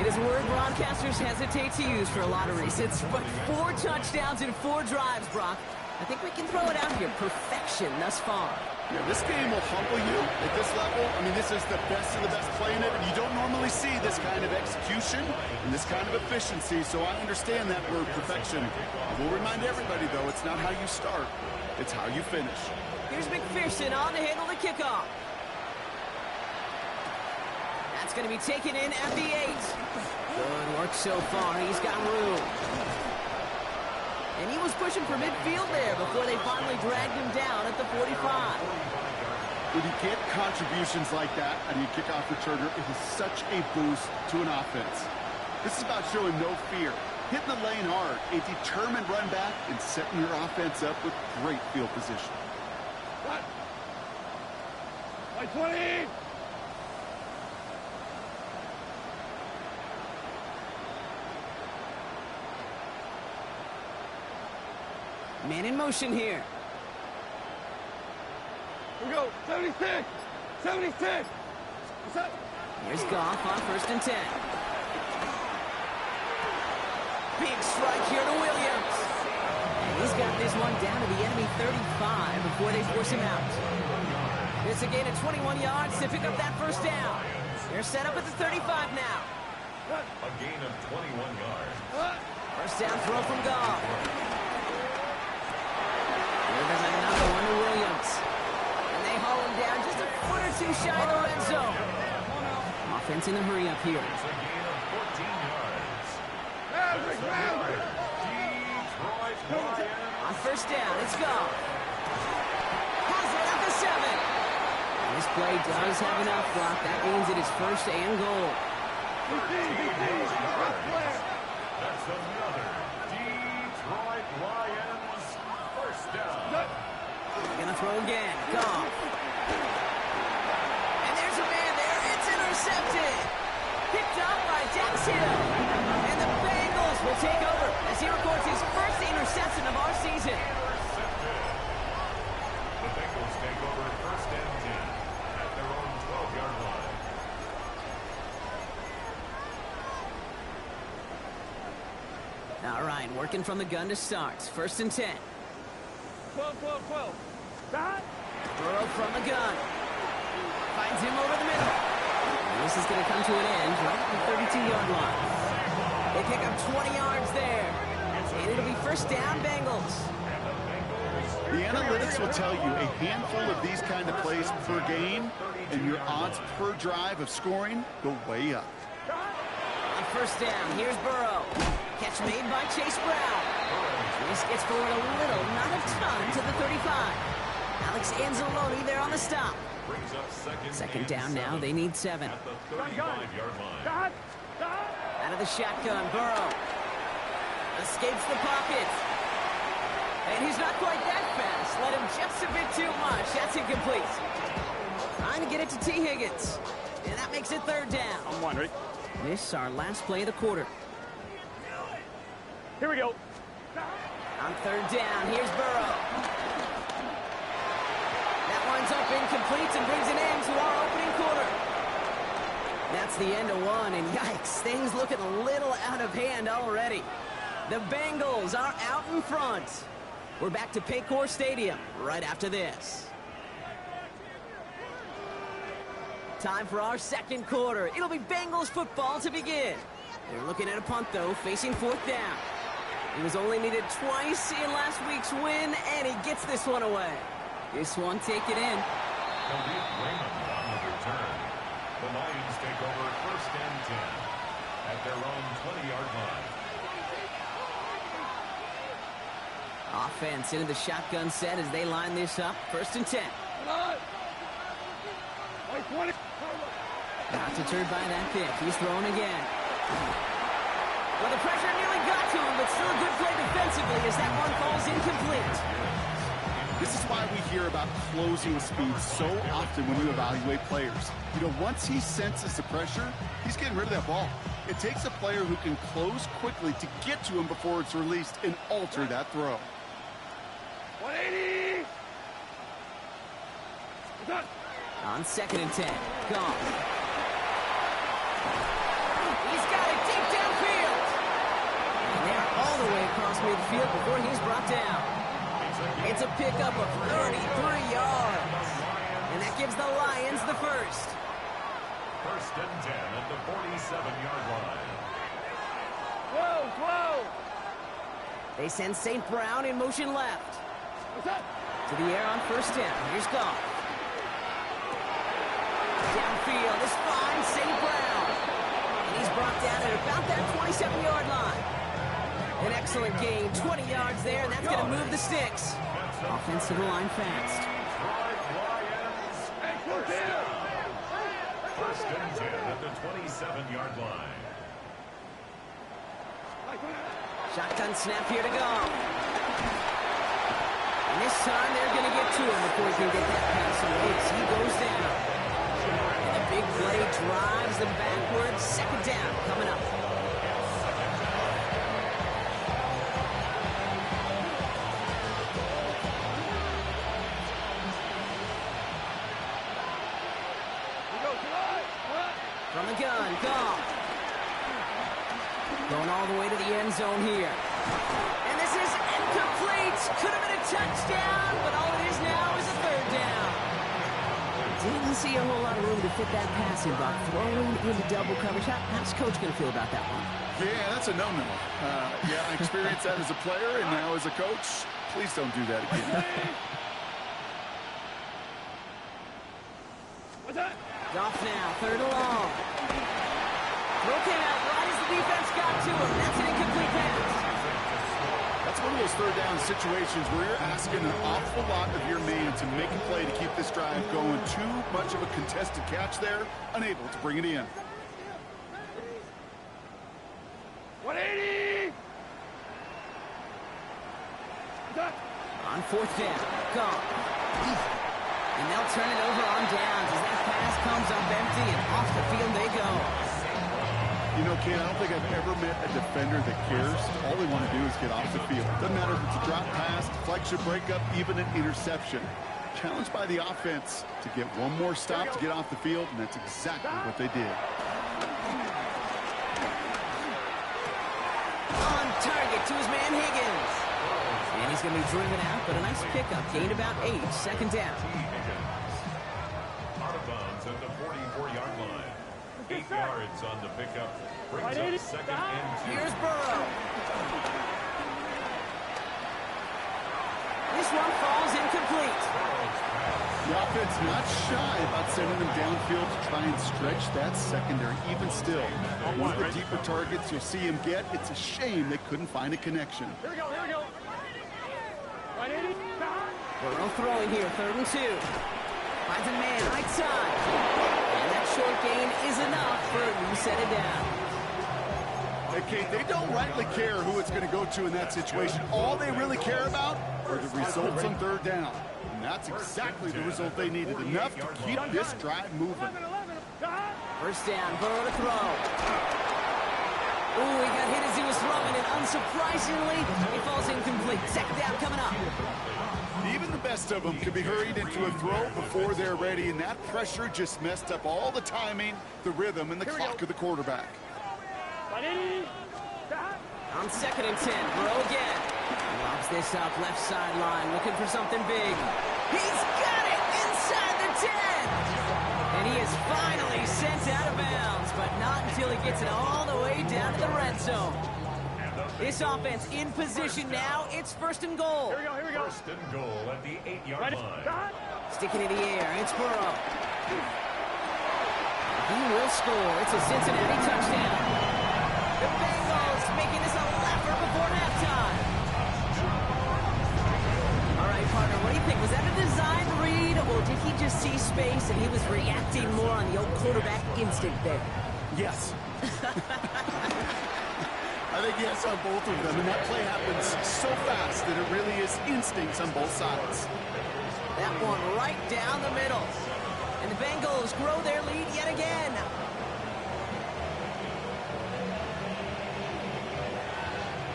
It is a word broadcasters hesitate to use for a lot of reasons, but 4 touchdowns in 4 drives, Brock. I think we can throw it out here. Perfection thus far. Yeah, this game will humble you at this level. I mean, this is the best of the best playing it, and you don't normally see this kind of execution and this kind of efficiency, so I understand that word perfection. I will remind everybody, though, it's not how you start, it's how you finish. Here's McPherson on to handle the kickoff. That's going to be taken in at the 8. Good work so far. He's got room. And he was pushing for midfield there before they finally dragged him down at the 45. When you get contributions like that on your kickoff returner, it is such a boost to an offense. This is about showing no fear, hitting the lane hard, a determined run back, and setting your offense up with great field position. What? 20! Man in motion here. Here we go. 76! 76! What's up? Here's Goff on first and 10. Big strike here to Williams. And he's got this one down to the enemy 35 before they force him out. It's a gain of 21 yards to pick up that first down. They're set up at the 35 now. A gain of 21 yards. First down throw from Goff. There's another one to Williams. And they haul him down just a foot or two shy of the red zone. Offense in a hurry up here. It's a gain of 14 yards. Detroit Lions. On first down, it's Goff. Has it at the 7. This play does have enough block. That means it is first and goal. That's another Detroit Lions first down. Gonna throw again. Goff. And there's a man there. It's intercepted. Picked up by Dax Hill. And the Bengals will take over as he records his first interception of our season. Intercepted. The Bengals take over first and 10 at their own 12-yard line. All right, working from the gun to start. First and 10. 12, 12, 12. Stop. Burrow from the gun. Finds him over the middle. And this is going to come to an end right at the 32-yard line. They pick up 20 yards there. And it'll be first down, Bengals. The analytics will tell you a handful of these kind of plays per game, and your odds per drive of scoring go way up. On first down, here's Burrow. Catch made by Chase Brown. This gets forward a little, not a ton, to the 35. Alex Anzalone there on the stop. Brings up Second down now, they need 7. at the 35-yard line. Stop. Stop. Out of the shotgun, Burrow. Escapes the pocket. And he's not quite that fast. Let him just a bit too much. That's incomplete. Trying to get it to T. Higgins. And that makes it third down. On one, right? This is our last play of the quarter. Here we go. On third down, here's Burrow. That one's up incomplete and brings an end to our opening quarter. That's the end of one, and yikes, things looking a little out of hand already. The Bengals are out in front. We're back to Paycor Stadium right after this. Time for our second quarter. It'll be Bengals football to begin. They're looking at a punt, though, facing fourth down. He was only needed twice in last week's win, and he gets this one away. This one, take it in. Khalif Raymond on the return. The Lions take over first and 10 at their own 20-yard line. Offense into the shotgun set as they line this up. First and 10. Not deterred by that pick. He's throwing again. Well, the pressure nearly got to him, but still a good play defensively as that one falls incomplete. This is why we hear about closing speed so often when you evaluate players. You know, once he senses the pressure, he's getting rid of that ball. It takes a player who can close quickly to get to him before it's released and alter that throw. 180. Done. On second and 10. Gone. He's got it deep downfield. And they're all the way across midfield before he's brought down. It's a pickup of 33 yards. And that gives the Lions the first. First and 10 at the 47-yard line. Whoa, whoa. They send St. Brown in motion left. What's up? To the air on first down. Here's Goff. Downfield is fine, St. Brown. And he's brought down at about that 27-yard line. An excellent gain, 20 yards there, and that's going to move the sticks. Offense to the line fast. First and 10 at the 27-yard line. Shotgun snap here to go. And this time they're going to get to him before he can get that pass away as he goes down. And a big play drives them backwards. Second down coming up. From the gun, Goff. Going all the way to the end zone here. And this is incomplete. Could have been a touchdown, but all it is now is a third down. Didn't see a whole lot of room to fit that pass in, Buck. Throwing into double coverage. How's Coach going to feel about that one? Yeah, that's a no-no. Yeah, I experienced that as a player, and now as a coach, please don't do that again. What's that? Goff now, third and long. Throw came out right as the defense got to him. That's an incomplete pass. That's one of those third down situations where you're asking an awful lot of your man to make a play to keep this drive going. Too much of a contested catch there, unable to bring it in. 180! On fourth down, gone. And they'll turn it over on downs as that pass comes up empty and off the field they go. You know, Ken, I don't think I've ever met a defender that cares. All they want to do is get off the field. Doesn't matter if it's a drop pass, deflection, breakup, even an interception. Challenged by the offense to get one more stop to get off the field, and that's exactly what they did. On target to his man Higgins. And he's going to be driven out, but a nice pickup. Gained about 8, second down. Out of bounds at the 44-yard line. 8 yards on the pickup. Brings up second and 2. Here's Burrow. This one falls incomplete. The offense not shy about sending them downfield to try and stretch that secondary. Even still, one of the deeper targets you'll see him get. It's a shame they couldn't find a connection. Here we go, here we go. 180. Burrow throwing here, third and 2. Finds a man right side. And that short gain is enough for him to set it down. Hey, Kate, they don't rightly care who it's going to go to in that situation. All they really care about are the results on third down. And that's exactly the result they needed. Enough to keep this drive moving. First down, Burrow to throw. Ooh, he got hit as he was throwing, and unsurprisingly, he falls incomplete. Second down coming up. Even the best of them can be hurried into a throw before they're ready, and that pressure just messed up all the timing, the rhythm, and the clock of the quarterback. On second and 10, Burrow again. Lobs this up, left sideline, looking for something big. He's got it inside the 10! And he is finally sent out of bounds, but not until he gets it all the way down to the red zone. This offense in position now. It's first and goal. Here we go, here we go. First and goal at the 8-yard line. Sticking in the air, it's Burrow. He will score. It's a Cincinnati touchdown. The Bengals making this a laugher before halftime. All right, partner, what do you think? Was that a design read, or did he just see space and he was reacting more on the old quarterback instinct there? Yes. I think yes on both of them, and that play happens so fast that it really is instincts on both sides. That one right down the middle. And the Bengals grow their lead yet again.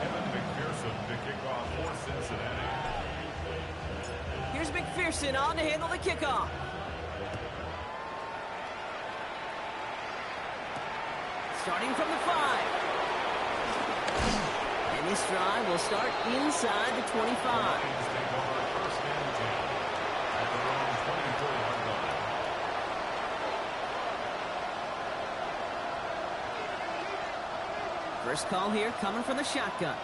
Evan McPherson to kick off for Cincinnati. Here's McPherson on to handle the kickoff. Starting from the 5. And this drive will start inside the 25. First call here coming from the shotgun.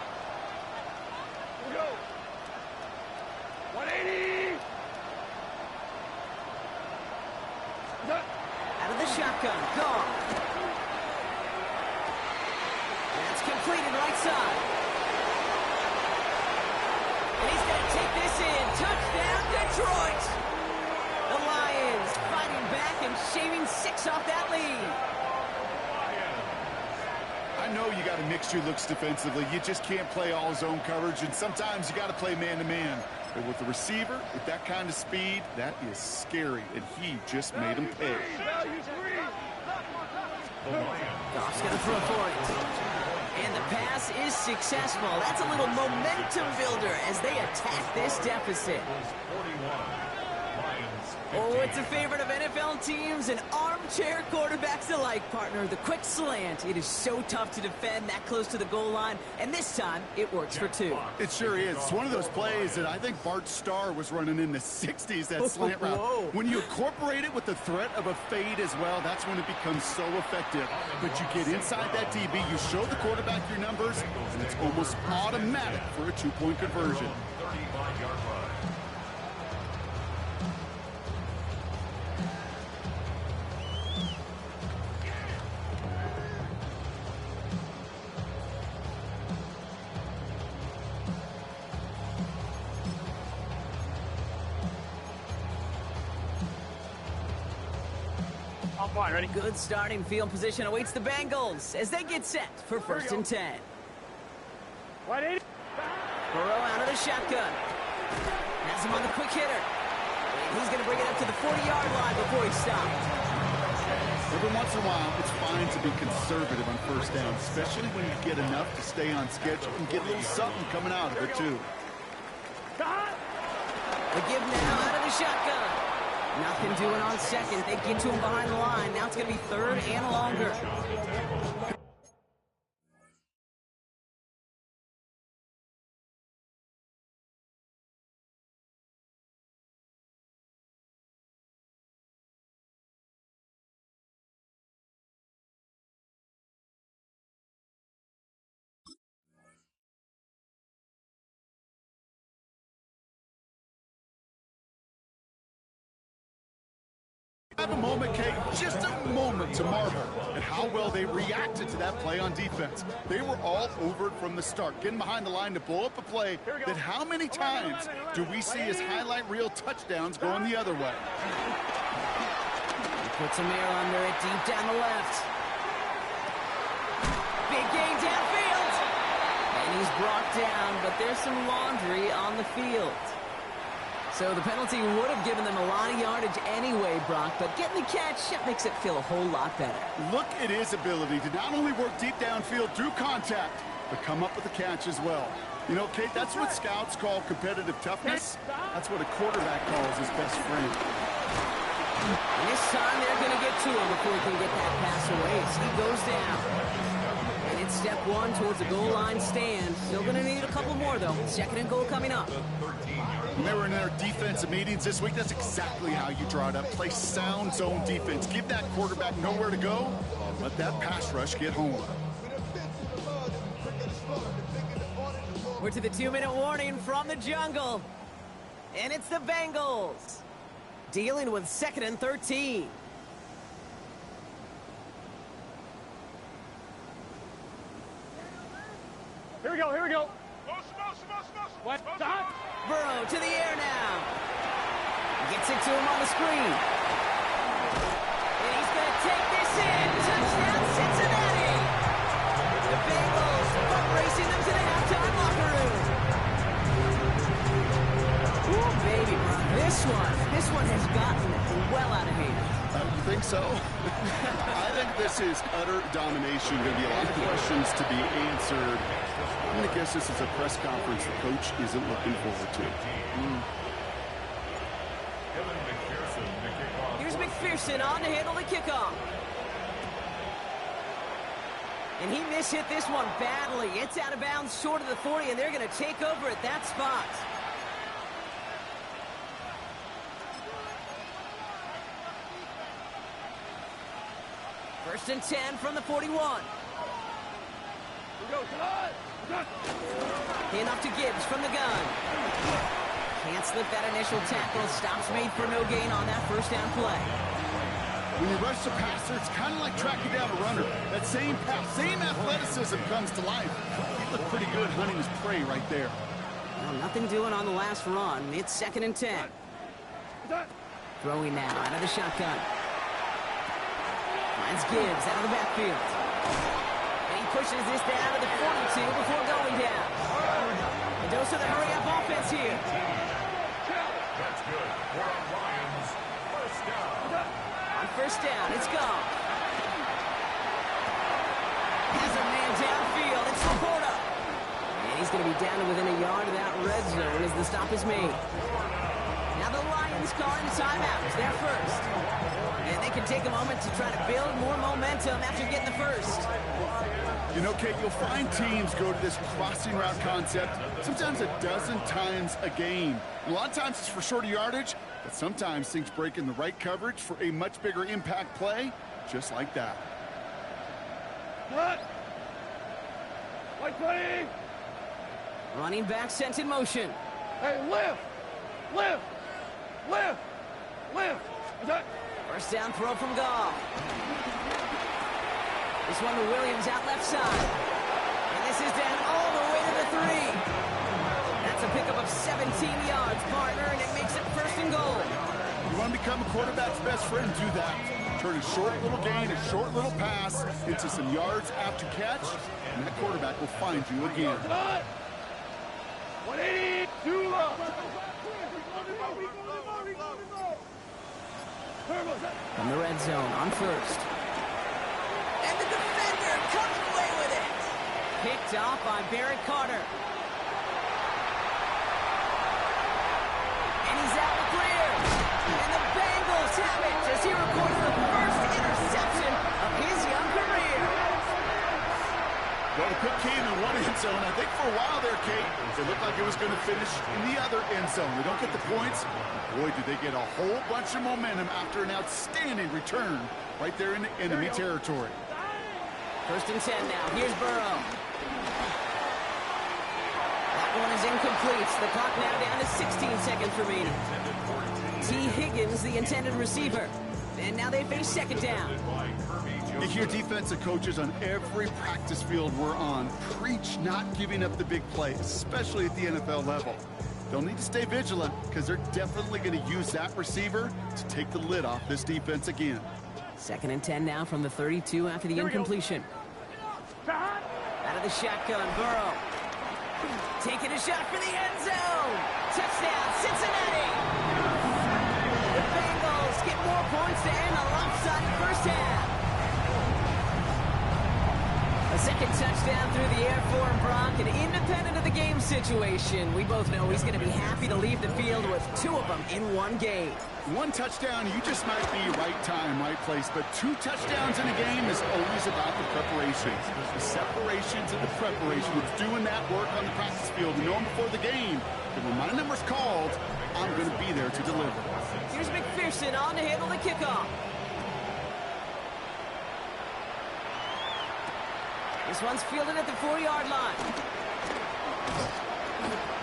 Here we go. 180. Out of the shotgun, gone. That's completed right side. And he's going to take this in. Touchdown, Detroit. The Lions fighting back and shaving 6 off that lead. I know you got to mix your looks defensively. You just can't play all zone coverage, and sometimes you got to play man-to-man. But with the receiver, with that kind of speed, that is scary, and he just made him pay. Goff's going to throw for it. And the pass is successful. That's a little momentum builder as they attack this deficit. Oh, it's a favorite of NFL teams, an arm Armchair quarterbacks alike, partner. The quick slant. It is so tough to defend that close to the goal line, and this time it works for 2. It sure is. It's one of those plays that I think Bart Starr was running in the 60s, that slant route. When you incorporate it with the threat of a fade as well, that's when it becomes so effective. But you get inside that DB, you show the quarterback your numbers, and it's almost automatic for a 2-point conversion. 35-yard line. Fine, ready? Good starting field position awaits the Bengals as they get set for 1st and 10. 180. Burrow out of the shotgun. Has him on the quick hitter. And he's going to bring it up to the 40-yard line before he stops. Every once in a while, it's fine to be conservative on 1st down, especially when you get enough to stay on schedule and get a little something coming out of it, too. The give now out of the shotgun. Nothing doing on 2nd. They get to him behind the line. Now it's going to be 3rd and longer. Have a moment, Kate, just a moment to marvel at how well they reacted to that play on defense. They were all over it from the start, getting behind the line to blow up a play that how many times do we see as highlight reel touchdowns going the other way? He puts Amir under it deep down the left. Big gain downfield. And he's brought down, but there's some laundry on the field. So the penalty would have given them a lot of yardage anyway, Brock, but getting the catch, that makes it feel a whole lot better. Look at his ability to not only work deep downfield through contact, but come up with a catch as well. You know, Kate, that's what scouts call competitive toughness. That's what a quarterback calls his best friend. And this time they're going to get to him before he can get that pass away. So he goes down. And it's step 1 towards a goal line stand. Still going to need a couple more, though. 2nd and goal coming up. When they were in their defensive meetings this week, that's exactly how you draw it up. Play sound zone defense. Give that quarterback nowhere to go. Let that pass rush get home. We're to the 2-minute warning from the jungle. And it's the Bengals dealing with 2nd and 13. Here we go, here we go. What? Burrow to the air now. Gets it to him on the screen. And he's going to take this in. Touchdown, Cincinnati. The Bengals are racing them to the halftime locker room. Ooh, baby, this one has gotten well out of hand. You think so? I think this is utter domination. Going to be a lot of questions to be answered. I'm going to guess this is a press conference the coach isn't looking forward to. Here's McPherson on to handle the kickoff. And he mishit this one badly. It's out of bounds short of the 40, and they're going to take over at that spot. First and 10 from the 41. Handoff to Gibbs from the gun. Can't slip that initial tackle. Stops made for no gain on that first down play. When you rush the passer, it's kind of like tracking down a runner. That same pass, same athleticism comes to life. He looked pretty good hunting his prey right there. Well, nothing doing on the last run. It's 2nd and 10. Throwing now out of the shotgun. Finds Gibbs out of the backfield. And he pushes this down to the 42 before going down. A dose of the hurry-up offense here. That's good. For Lions, first down. On first down, it's gone. Has a man downfield. It's Laporta. And he's going to be down to within a yard of that red zone as the stop is made. Now the Lions calling a timeout. It's their first. And they can take a moment to try to build more momentum after getting the first. You know, Kate, you'll find teams go to this crossing route concept sometimes a dozen times a game. A lot of times it's for shorter yardage, but sometimes things break in the right coverage for a much bigger impact play, just like that. Cut! White play! Running back sent in motion. Hey, lift! Lift! Lift! Lift! Is that... First down throw from Goff. This one to Williams out left side. And this is down all the way to the 3. That's a pickup of 17 yards, partner, and it makes it first and goal. You want to become a quarterback's best friend, do that. Turn a short little gain, a short little pass into some yards after catch, and that quarterback will find you again. 180! Two love! From the red zone on first. And the defender comes away with it. Picked off by Barrett Carter. And he's out the clear. And the Bengals have it as he records the first interception of his young career. Well, the Cook came in one end zone. I think for a while there, Kate, it looked like it was going to finish in the other end zone. They don't get the points. Boy, do they get a whole bunch of momentum after an outstanding return right there in the enemy territory. First and 10 now. Here's Burrow. That one is incomplete. The clock now down to 16 seconds remaining. T. Higgins, the intended receiver. And now they face second down. You hear defensive coaches on every practice field we're on preach not giving up the big play, especially at the NFL level. They'll need to stay vigilant because they're definitely going to use that receiver to take the lid off this defense again. Second and 10 now from the 32 after the incompletion. Out of the shotgun, Burrow. Taking a shot for the end zone. Touchdown, Cincinnati. The Bengals get more points to end a lopsided first half. A second touchdown through the air for Brock, and independent of the game situation, we both know he's going to be happy to leave the field with 2 of them in one game. One touchdown, you just might be right time, right place, but 2 touchdowns in a game is always about the preparation. The separations and the preparation. It's doing that work on the practice field and knowing before the game that when my number's called, I'm going to be there to deliver. Here's McPherson on to handle the kickoff. This one's fielded at the 4-yard line.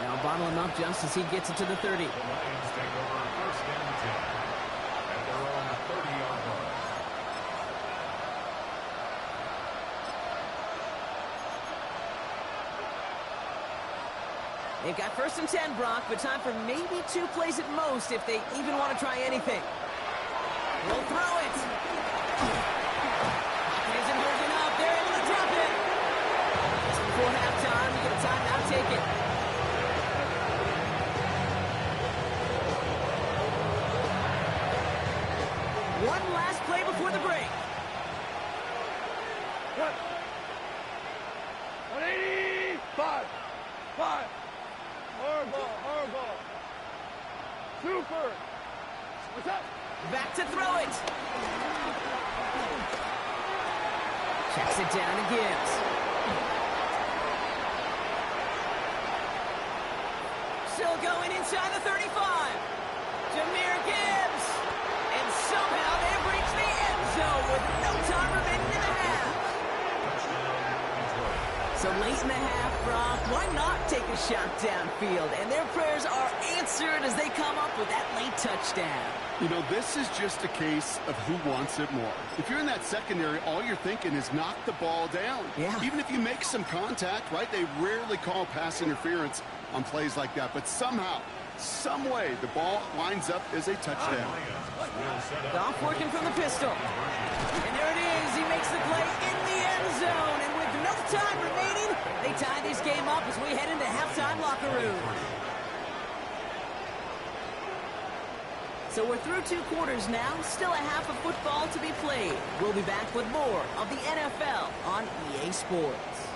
Now bottle him up just as he gets it to the 30. They've got first and 10, Brock, but time for maybe 2 plays at most if they even want to try anything. We'll throw it. Pocket isn't broken up. They're able to drop it. Just before halftime, you get a timeout, take it. One last play before the break. What? 185. 5. Horrible. Super. What's up? Back to throw it. Checks it down to Gibbs. Still going inside the 35. Jahmyr Gibbs. And somehow they've reached the end zone with no time remaining in the half. So late in the half, Brock, why not take a shot downfield? And their prayers are answered as they come up with that late touchdown. You know, this is just a case of who wants it more. If you're in that secondary, all you're thinking is knock the ball down. Yeah. Even if you make some contact, right, they rarely call pass interference on plays like that. But somehow, some way, the ball winds up as a touchdown. Goff working from the pistol. And there it is. He makes the play in the end zone. And with no time remaining, they tie this game up as we head into halftime locker room. So we're through 2 quarters now. Still a half of football to be played. We'll be back with more of the NFL on EA Sports.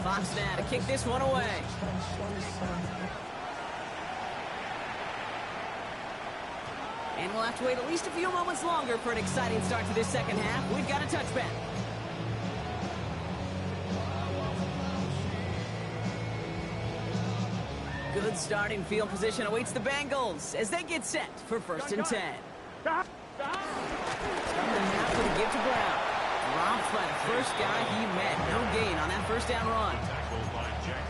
Fox now to kick this one away. And we'll have to wait at least a few moments longer for an exciting start to this second half. We've got a touchback. Good starting field position awaits the Bengals as they get set for 1st and 10. From the half with a give to Brown. Dropped by the first guy he met. No gain on that first down run.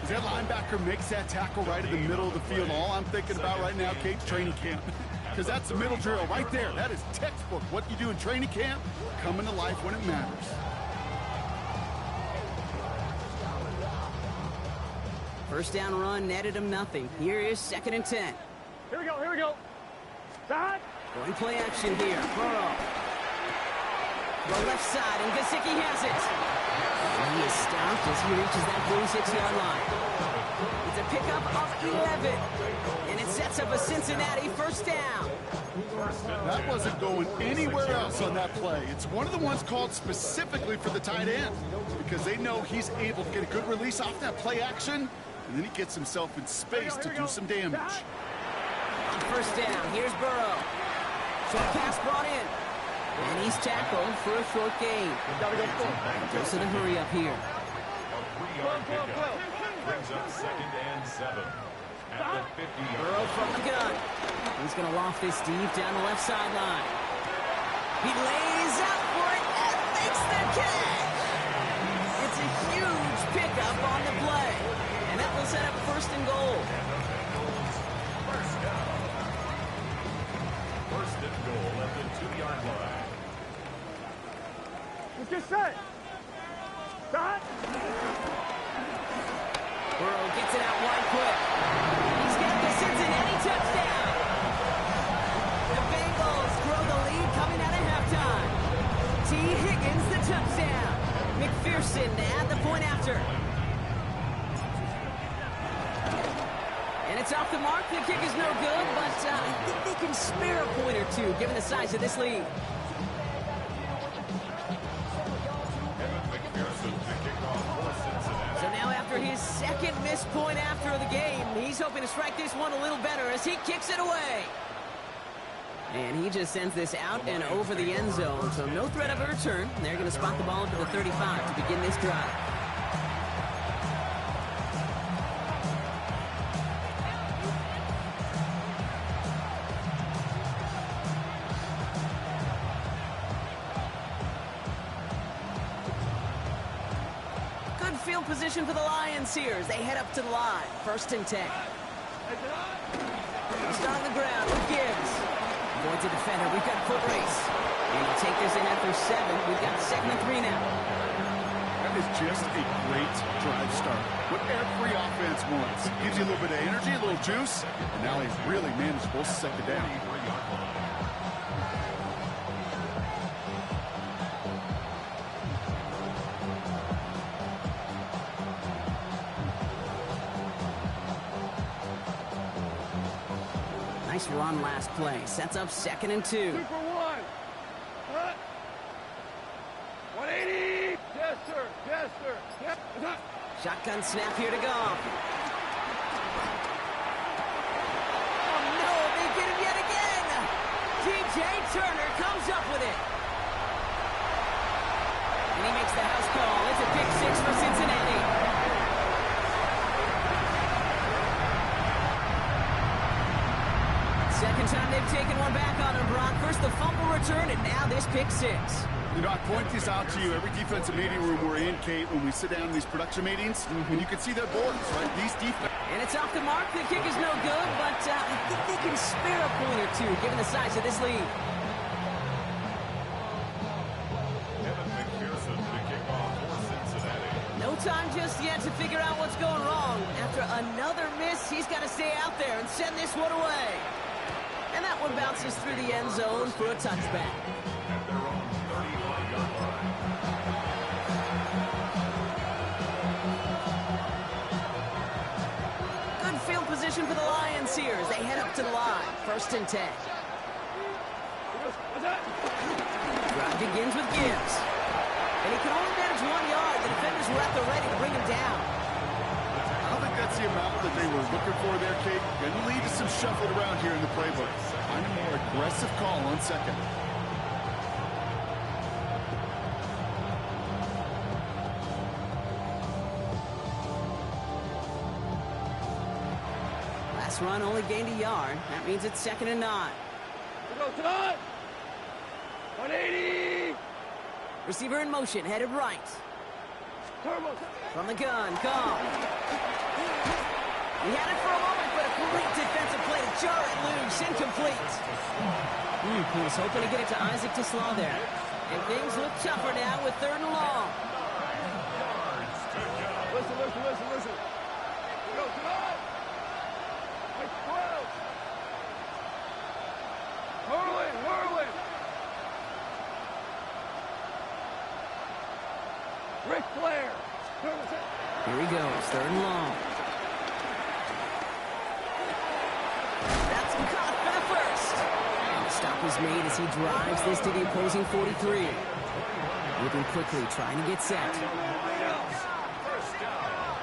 As that linebacker makes that tackle right in the middle of the field, all I'm thinking about right now, Kate, training camp. Because that's the middle drill right there. That is textbook. What you do in training camp, coming to life when it matters. First down run netted him nothing. Here is 2nd and 10. Here we go, here we go. Side. Going play action here. Burrow. The left side, and Gesicki has it. And he is stopped as he reaches that 46-yard line. It's a pickup of 11. And it sets up a Cincinnati first down. That wasn't going anywhere else on that play. It's one of the ones called specifically for the tight end because they know he's able to get a good release off that play action, and then he gets himself in space to do some damage. On first down, here's Burrow. Short pass brought in. And he's tackled for a short gain. Goes to the hurry up here. A 3-yard pickup brings up 2nd and 7 at the 50-yard. Burrow from the gun. He's going to loft this deep down the left sideline. He lays out for it and makes the catch. It's a huge pickup on the play. And that will set up 1st and goal. First down. 1st and goal at the 2-yard line. Let's get set. Side. Burrow gets it out wide quick. He's got the Cincinnati touchdown. The Bengals grow the lead coming out of halftime. T. Higgins the touchdown. McPherson at the point after. And it's off the mark. The kick is no good, but I think they can spare a point or two given the size of this lead. So now after his 2nd missed point after the game, he's hoping to strike this one a little better as he kicks it away. And he just sends this out and over the end zone, so no threat of a return. They're going to spot the ball to the 35 to begin this drive. Field position for the Lions here as they head up to the line. 1st and 10. Just on the ground with Gibbs. Going to defender. We've got foot race. And he'll take this in after 7. We've got 2nd and 3 now. That is just a great drive start. What every offense wants. Gives you a little bit of energy, a little juice, and now he's really manageable 2nd down. Nice run last play. Sets up 2nd and 2. 2 for 1. 180. Yes, sir. Yes, sir. Yes. Shotgun snap here to Goff. Oh, no. They get him yet again. T.J. Turner comes up with it. And he makes the house call. It's a pick 6 for Cincinnati. Second time they've taken one back on him, Brock. First the fumble return, and now this pick 6. You know, I point this out to you every defensive meeting room we're in, Kate, when we sit down in these production meetings, and you can see their boards, right? These defense. And it's off the mark. The kick is no good, but I think they can spare a point or two, given the size of this lead. Evan McPherson to kick off for Cincinnati. No time just yet to figure out what's going wrong. After another miss, he's got to stay out there and send this one away. And that one bounces through the end zone for a touchback. At their own 35-yard line. Good field position for the Lions here as they head up to the line. 1st and 10. Drive begins with Gibbs. And he can only manage 1 yard. The defenders were at the ready to bring him down. I don't think that's the amount that they were looking for there, Kate. Going to lead to some shuffling around here in the playbook. Find a more aggressive call on second. Last run only gained a yard. That means it's 2nd and 9. Go, Todd! 180! Receiver in motion, headed right. Turbo! From the gun, Cobb. He had it for a moment, but a great defensive play to jar it loose. Incomplete. He was hoping to get it to Isaac TeSlaa there. And things look tougher now with 3rd and long. Listen. Go, Todd! Like 12! Whirling! Ric Flair! Here he goes, 3rd and long. That's caught for the first. And the stop is made as he drives this to the opposing 43. Moving quickly, trying to get set. First down.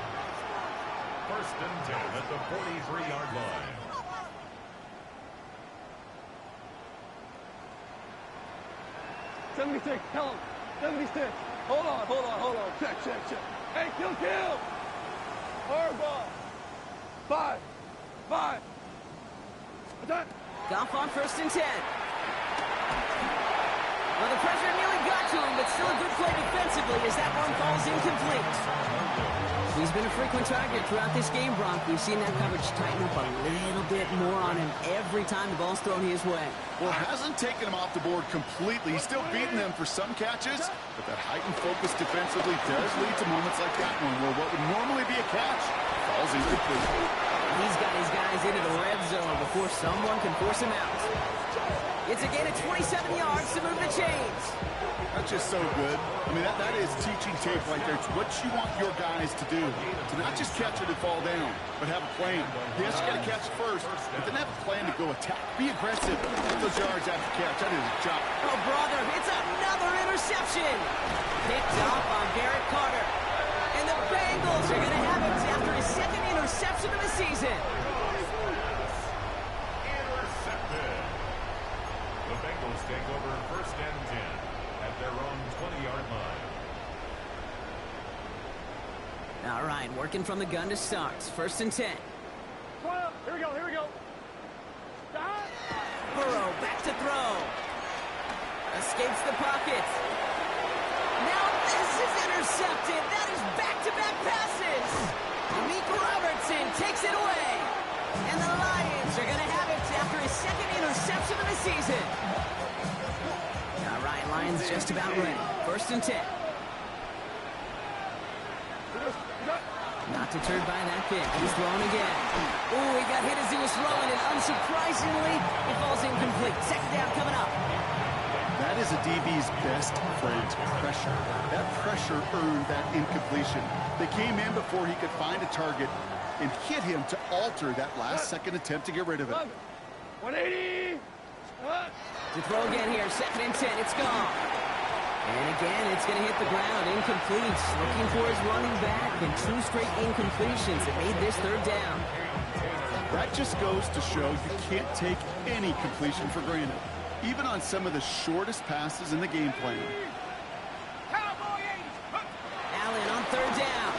1st and 10 at the 43-yard line. '76, tell him. 76. Hold on. Check. Hey, kill. Hard ball. 5. Attack. Goff on 1st and 10. Well, the pressure nearly got to him, but still a good play defensively as that one falls incomplete. He's been a frequent target throughout this game, Bronk. We've seen that coverage tighten up a little bit more on him every time the ball's thrown his way. Well, hasn't taken him off the board completely. He's still beating them for some catches, but that heightened focus defensively does lead to moments like that one where what would normally be a catch falls incomplete. He's got his guys into the red zone before someone can force him out. It's a gain of 27 yards to move the chains. That's just so good. I mean, that is teaching tape right there. It's what you want your guys to do. To not just catch it and fall down, but have a plan. Yes, you got to catch it first, but then have a plan to go attack. Be aggressive. Get those yards after catch. That is a job. Oh, brother, it's another interception. Picked off on Garrett Carter. And the Bengals are going to have it after his 2nd interception of the season. Intercepted. The Bengals take over 1st and 10 at their own 20-yard line. All right, working from the gun to start. 1st and 10. Here we go. Stop. Burrow back to throw. Escapes the pocket. Now this is intercepted. That is back-to-back passes. Meek Robertson takes it away. And the Lions are going to have it after his 2nd interception of the season. All right, Lions just about ready. 1st and 10. Not deterred by that kick. He's throwing again. Ooh, he got hit as he was throwing, and unsurprisingly, it falls incomplete. 2nd down coming up. That is a DB's best friend, pressure. That pressure earned that incompletion. They came in before he could find a target and hit him to alter that last-second attempt to get rid of it. 180. To throw again here, 2nd and 10. It's gone. And again, it's going to hit the ground. Incomplete. Looking for his running back, and 2 straight incompletions that made this 3rd down. That just goes to show you can't take any completion for granted, even on some of the shortest passes in the game plan. Allen on 3rd down.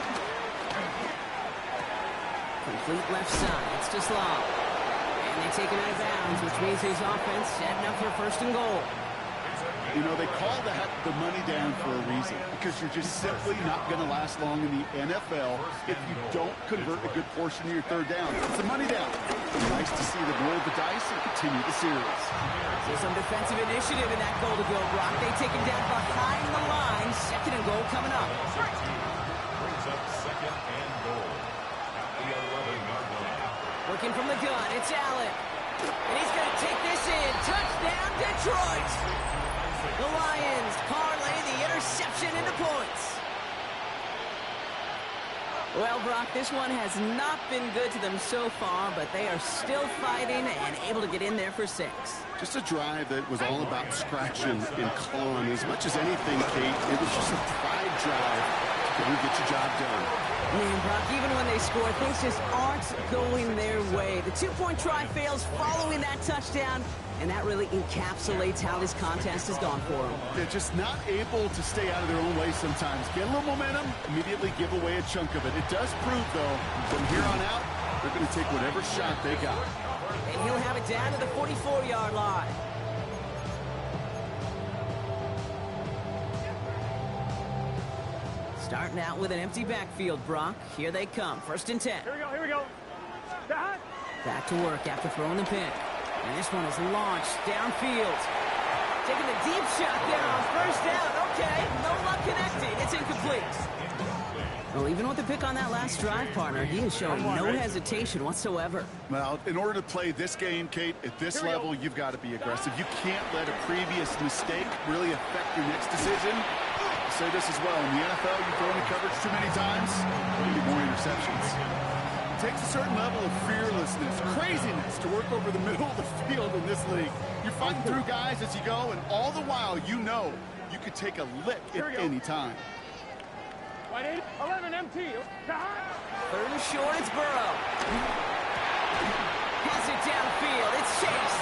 Complete left side. It's TeSlaa. And they take him out of bounds, which means his offense setting up for 1st and goal. You know, they call that the money down for a reason, because you're just simply not going to last long in the NFL if you don't convert a good portion of your 3rd down. It's the money down. Nice to see them roll the dice and continue the series. So some defensive initiative in that goal to go, Brock. They take him down behind the line. 2nd and goal coming up. Brings up 2nd and goal at the 11-yard line. Working from the gun, it's Allen. And he's going to take this in. Touchdown, Detroit! The Lions parlay the interception into points. Well, Brock, this one has not been good to them so far, but they are still fighting and able to get in there for 6. Just a drive that was all about scratching and clawing. As much as anything, Kate, it was just a pride drive to get your job done. Man, Brock, even when they score, things just aren't going their way. The 2-point try fails following that touchdown, and that really encapsulates how this contest has gone for them. They're just not able to stay out of their own way sometimes. Get a little momentum, immediately give away a chunk of it. It does prove, though, from here on out, they're going to take whatever shot they got. And he'll have it down to the 44-yard line. Starting out with an empty backfield, Brock. Here they come. 1st and 10. Here we go, here we go. Hot. Back to work after throwing the pick. And this one is launched downfield. Taking a deep shot there on 1st down. Okay, no luck connecting. It's incomplete. Well, even with the pick on that last drive, partner, he is showing no hesitation whatsoever. Well, in order to play this game, Kate, at this level, you've got to be aggressive. You can't let a previous mistake really affect your next decision. I say this as well. In the NFL, you throw into coverage too many times, you get more interceptions. It takes a certain level of fearlessness, craziness to work over the middle of the field in this league. You're fighting through guys as you go, and all the while, you know you could take a lick at any time. 11 MT. 3rd and short, it's Burrow. Has it downfield. It's Chase.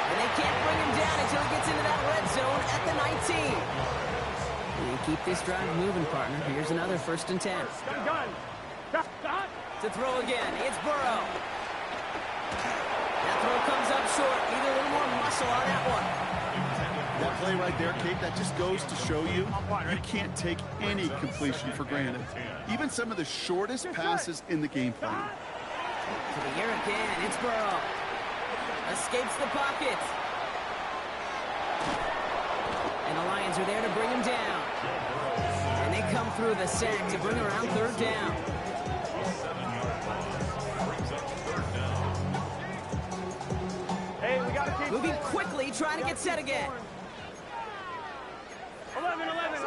And they can't bring him down until he gets into that red zone at the 19. And keep this drive moving, partner. Here's another 1st and 10. Gun. To throw again, it's Burrow. That throw comes up short. Need a little more muscle on that one. That play right there, Kate, that just goes to show you you can't take any completion for granted. Even some of the shortest passes in the game plan. To the air again, it's Burrow. Escapes the pocket. And the Lions are there to bring him down. And they come through the sack to bring around 3rd down. Hey, we got to keep moving quickly, trying to get set again. 11. 11.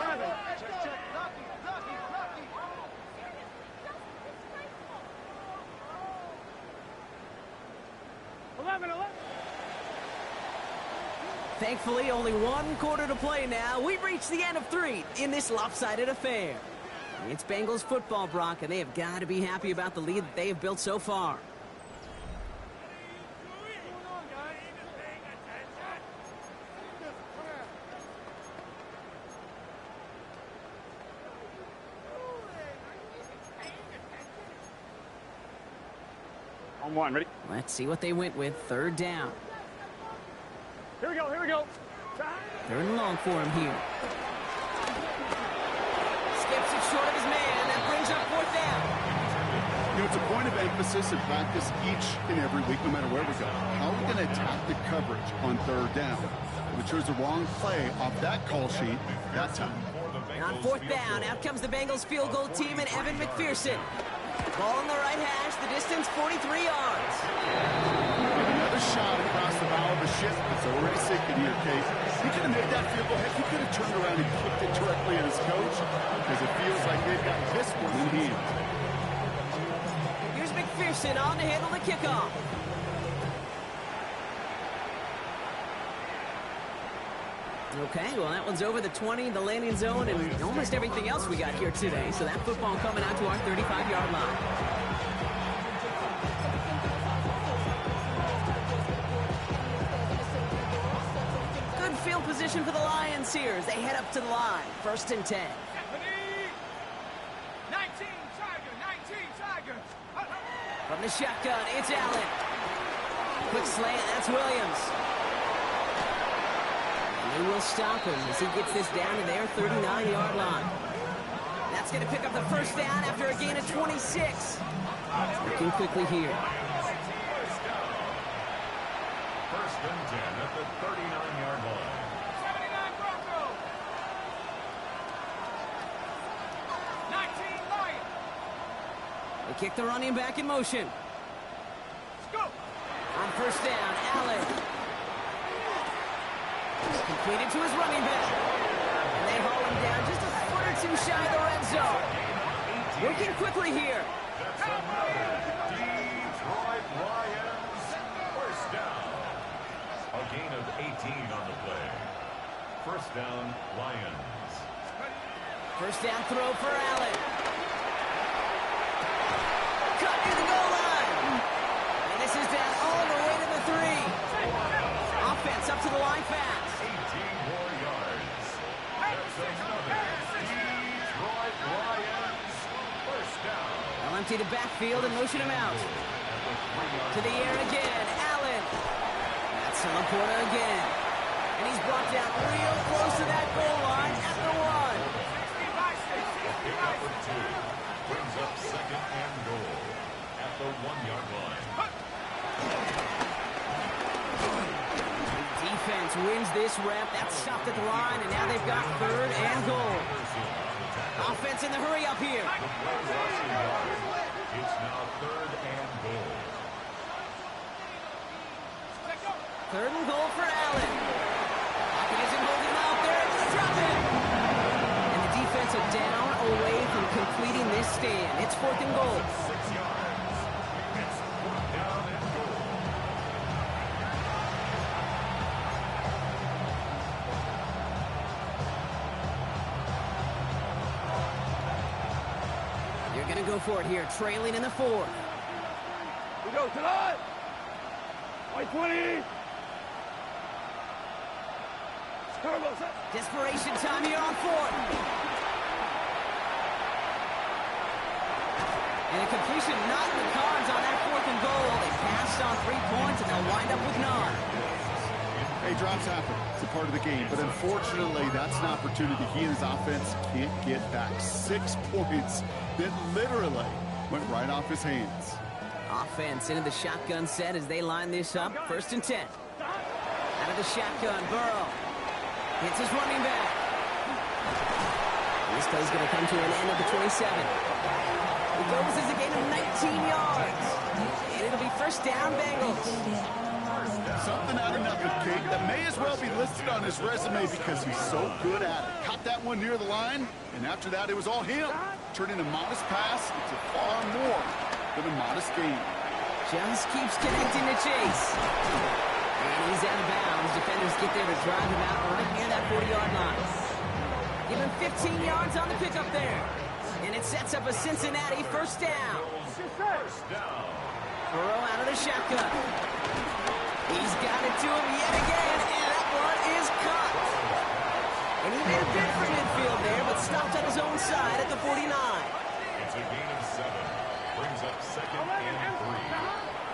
Thankfully, only 1 quarter to play now. We've reached the end of 3 in this lopsided affair. It's Bengals football, Brock, and they have got to be happy about the lead that they have built so far. On 1, ready? Let's see what they went with. 3rd down. Here we go. 3rd and long for him here. Skips it short of his man. That brings up 4th down. You know, it's a point of emphasis in practice each and every week, no matter where we go. How are we going to attack the coverage on 3rd down? We chose the wrong play off that call sheet that time. And on 4th down, out comes the Bengals field goal team and Evan McPherson. Ball in the right hash, the distance 43 yards. Another shot across the bow of a ship that's already sinking here, Kate. He could have made that field goal. Heck, he could have turned around and kicked it directly at his coach because it feels like they've got this one in hand. Here's McPherson on to handle the kickoff. Okay, well, that one's over the 20, the landing zone, and almost everything else we got here today. So that football coming out to our 35-yard line. Good field position for the Lions here as they head up to the line. 1st and 10. 19 Tiger. From the shotgun, it's Allen. Quick slant, that's Williams. They will stop him as he gets this down to their 39-yard line. That's going to pick up the 1st down after a gain of 26. Working quickly here. 1st and 10 at the 39-yard line. 79 Broncos. 19 Lions. They kick the running back in motion. Let's go. On 1st down, Allen. Completed to his running back. And they haul him down just a foot or two shy of the red zone. Working quickly here. That's another Detroit Lions first down. A gain of 18 on the play. First down, Lions. First down throw for Allen. Cut near the goal line. And this is down all the way to the 3. Offense up to the line fast. 18 more yards. That's another Detroit Lions first down. They'll empty the backfield and motion him out. To the air again, Allen. That's Laporta again. And he's brought down real close to that goal line at the 1. Pickup of 2. Brings up second and goal at the 1-yard line. Defense wins this rep. That's stopped at the line, and now they've got third and goal. Offense in the hurry up here. It's now third and goal. Third and goal for Allen. Pocket isn't holding him out there. It's dropping. And the defense are down away from completing this stand. It's fourth and goal. 6 yards. It's fourth down and goal. You're going to go for it here, trailing in the 4th. We go tonight. White 20. Desperation time here on 4th. And a completion not in the cards on that 4th and goal. They passed on 3 points, and they'll wind up with none. Hey, drops happen. It's a part of the game. But unfortunately, that's an opportunity he and his offense can't get back. 6 points that literally went right off his hands. Offense into the shotgun set as they line this up. First and 10. Out of the shotgun, Burrow. Hits his running back. This play's going to come to an end at the 27. It goes as a gain of 19 yards. And it'll be first down, Bengals. Something out of nothing, Kate, that may as well be listed on his resume because he's so good at it. Caught that one near the line, and after that, it was all him. Turning a modest pass into far more than a modest gain. Just keeps connecting to Chase. And he's out of bounds. Defenders get there to drive him out right near that 40-yard line. Give him 15 yards on the pickup there. And it sets up a Cincinnati first down. First down. Burrow out of the shotgun. He's got it to him yet again, and that one is caught. And he made a bid for midfield there, but stopped on his own side at the 49. It's a gain of 7. Brings up second and 3.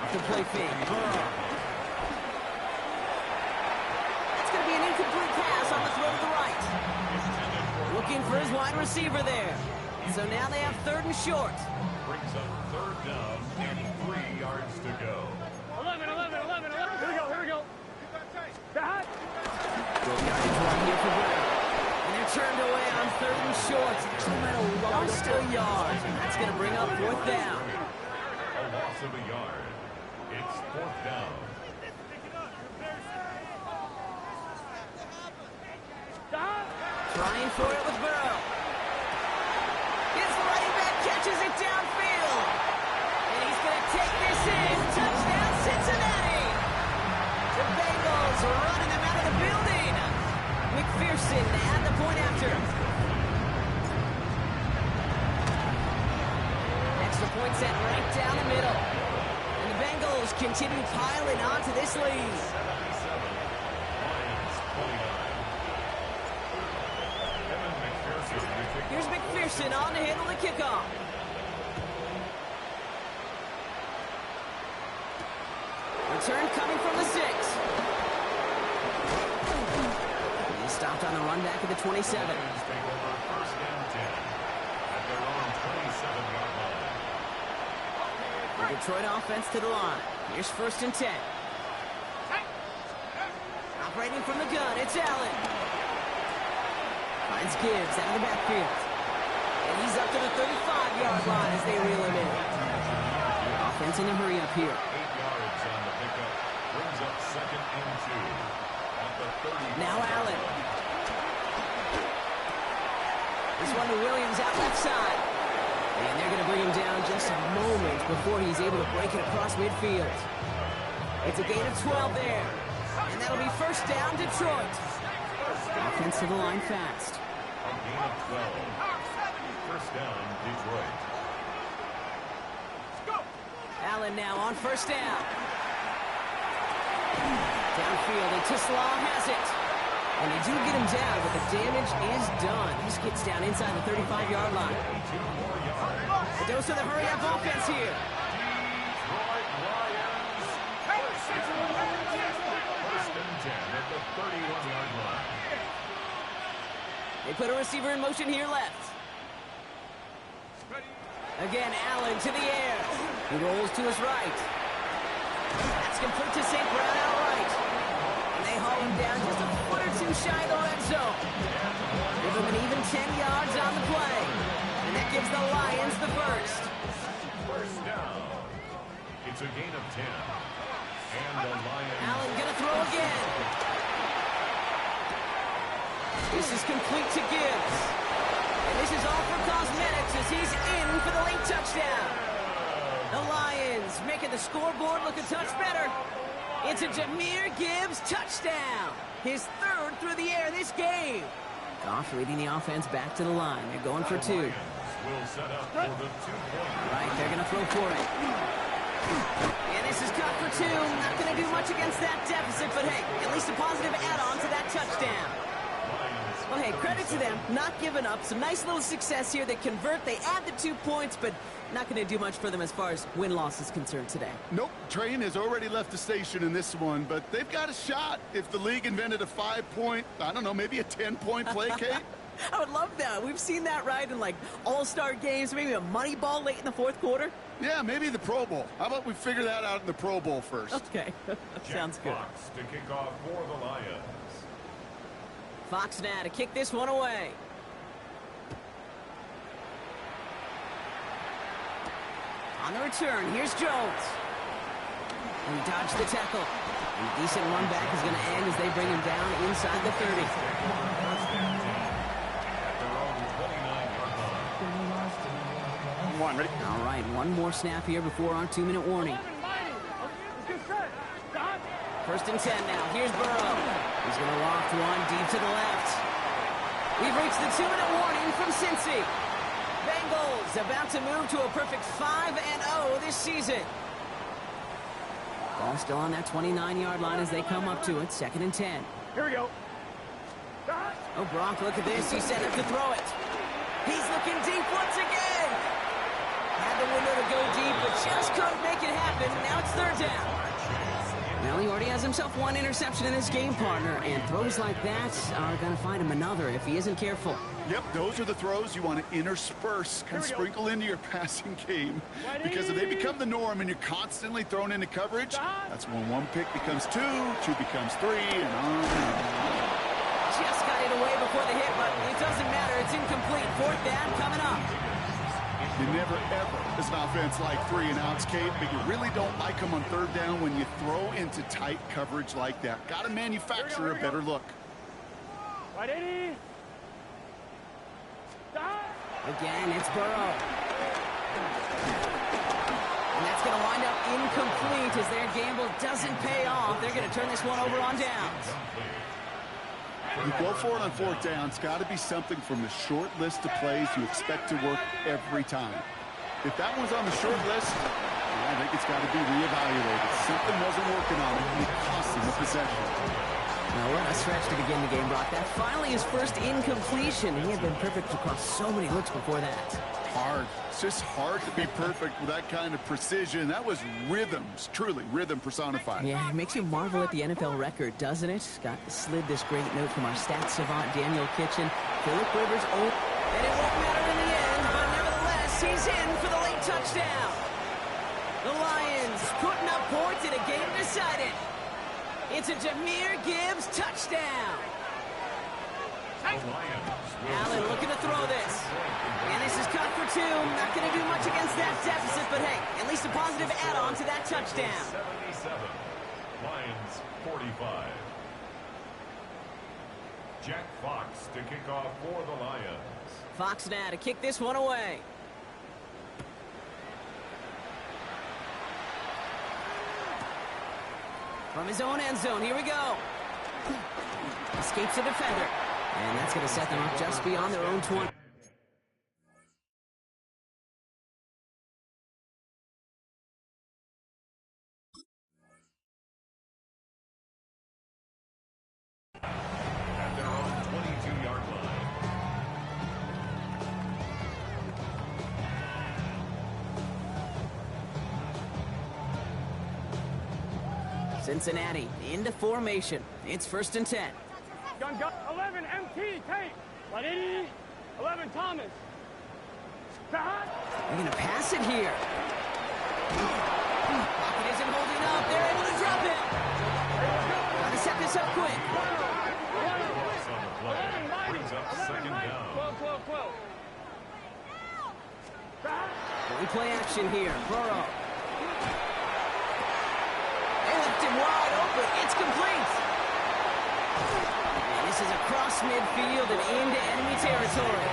The play fake. Burrow. That's going to be an incomplete pass on the throw to the right. Looking for his wide receiver there. So now they have third and short. Brings up third down and 3 yards to go. 11. Here we go. That. Yardage right here for Brown. And they're turned away on third and short. No matter lost a yard. That's going to bring up fourth down. A loss of a yard. It's fourth down. Trying for it with Burrow. His running back catches it downfield. And he's going to take this in. Touchdown, Cincinnati. The Bengals running them out of the building. McPherson at the point after. Extra point set right down the middle. And the Bengals continue piling onto this lead. 77. Lions 29. Kevin McPherson. Here's McPherson on to handle the kickoff. Return coming from the 6. He stopped on the run back at the 27. Take over first and 10 at their own 27-yard line. The Detroit offense to the line. Here's first and 10. Operating from the gun, it's Allen. Finds Gibbs out of the backfield. And he's up to the 35-yard line as they reel him in. Offense in a hurry up here. 8 yards on the pickup. Brings up second and 2 at the 30. Now Allen. This one to Williams out left side. And they're going to bring him down just a moment before he's able to break it across midfield. It's a gain of 12 there. And that'll be first down, Detroit. Offense to the line fast. A gain of 12. First down, Detroit. Allen now on first down. Downfield, and Tisslaw has it. And they do get him down, but the damage is done. He just gets down inside the 35-yard line. A dose of the hurry-up offense here. Detroit Lions. First and 10 at the 31-yard line. They put a receiver in motion here left. Again, Allen to the air. He rolls to his right. That's complete to St. Brown outright. And they haul him down just a foot or two shy of the red zone. Give him an even 10 yards on the play. And that gives the Lions the first. First down. It's a gain of 10. And the Lions. Allen gonna throw again. This is complete to Gibbs. And this is all for cosmetics as he's in for the late touchdown. The Lions making the scoreboard look a touch better. It's a Jahmyr Gibbs touchdown. His third through the air this game. Goff leading the offense back to the line. They're going for two. Will set up for the 2-point. Right, they're going to throw for it. And this is caught for two. Not going to do much against that deficit, but hey, at least a positive add-on to that touchdown. Well, hey, credit to them, not giving up. Some nice little success here. They convert, they add the 2 points, but not going to do much for them as far as win-loss is concerned today. Nope, Train has already left the station in this one, but they've got a shot. If the league invented a 5-point, I don't know, maybe a 10-point play, Kate? I would love that. We've seen that, right, in like all-star games, maybe a money ball late in the fourth quarter. Yeah, maybe the Pro Bowl. How about we figure that out in the Pro Bowl first? Okay, sounds good. Fox to kick off for the Lions. Fox now to kick this one away. On the return, here's Jones. And he dodged the tackle. And a decent run back is going to end as they bring him down inside the 30. One, ready? All right, one more snap here before our 2-minute warning. First and 10 now. Here's Burrow. He's going to loft one deep to the left. We've reached the 2-minute warning from Cincy. Bengals about to move to a perfect 5-0 this season. Ball still on that 29-yard line as they come up to it. Second and 10. Here we go. Oh, Gronk, look at this. He's set up to throw it. He's looking deep once again. Had the window to go deep, but just couldn't make it happen. Now it's third down. Well, he already has himself one interception in this game, partner, and throws like that are going to find him another if he isn't careful. Yep, those are the throws you want to intersperse, kind of sprinkle into your passing game. Because if they become the norm and you're constantly thrown into coverage, that's when one pick becomes two becomes three, and on and on. Just got it away before the hit, but it doesn't matter. It's incomplete. Fourth down coming up. You never, ever, as an offense, like 3 and outs, Kate, but you really don't like them on third down when you throw into tight coverage like that. Got to manufacture a better look. Right, 80. Again, it's Burrow. And that's going to wind up incomplete as their gamble doesn't pay off. They're going to turn this one over on downs. You go for it on fourth down. It's got to be something from the short list of plays you expect to work every time. If that one's on the short list, I think it's got to be reevaluated. Something wasn't working on it, and it cost him the possession. Now, what a stretch to begin the game, Brock. That finally his first incompletion. He had been perfect across so many looks before that. Hard. It's just hard to be perfect with that kind of precision. That was rhythms, truly rhythm personified. Yeah, it makes you marvel at the NFL record, doesn't it? Got slid this great note from our stats savant, Daniel Kitchen. Phillip Rivers, and it won't matter in the end, but nevertheless, he's in for the late touchdown. The Lions putting up points in a game decided. It's a Jahmyr Gibbs touchdown. Allen looking to throw this. And this is cut for two. Not going to do much against that deficit, but hey, at least a positive add-on to that touchdown. 77. Lions 45. Jack Fox to kick off for the Lions. Fox now to kick this one away. From his own end zone, here we go. Escapes the defender. And that's going to set them up just beyond their own 20. At their own 22-yard line. Cincinnati into formation. It's 1st and 10. Gun, 11, MT, Tate. 180, 11, Thomas. Stop. They're going to pass it here. Pocket isn't holding up. They're able to drop it. Got to set this up quick. Loss on the play. Brings up 2nd down. 12. Play action here. Burrow. They left him wide open. It's complete. And this is across midfield and into enemy territory.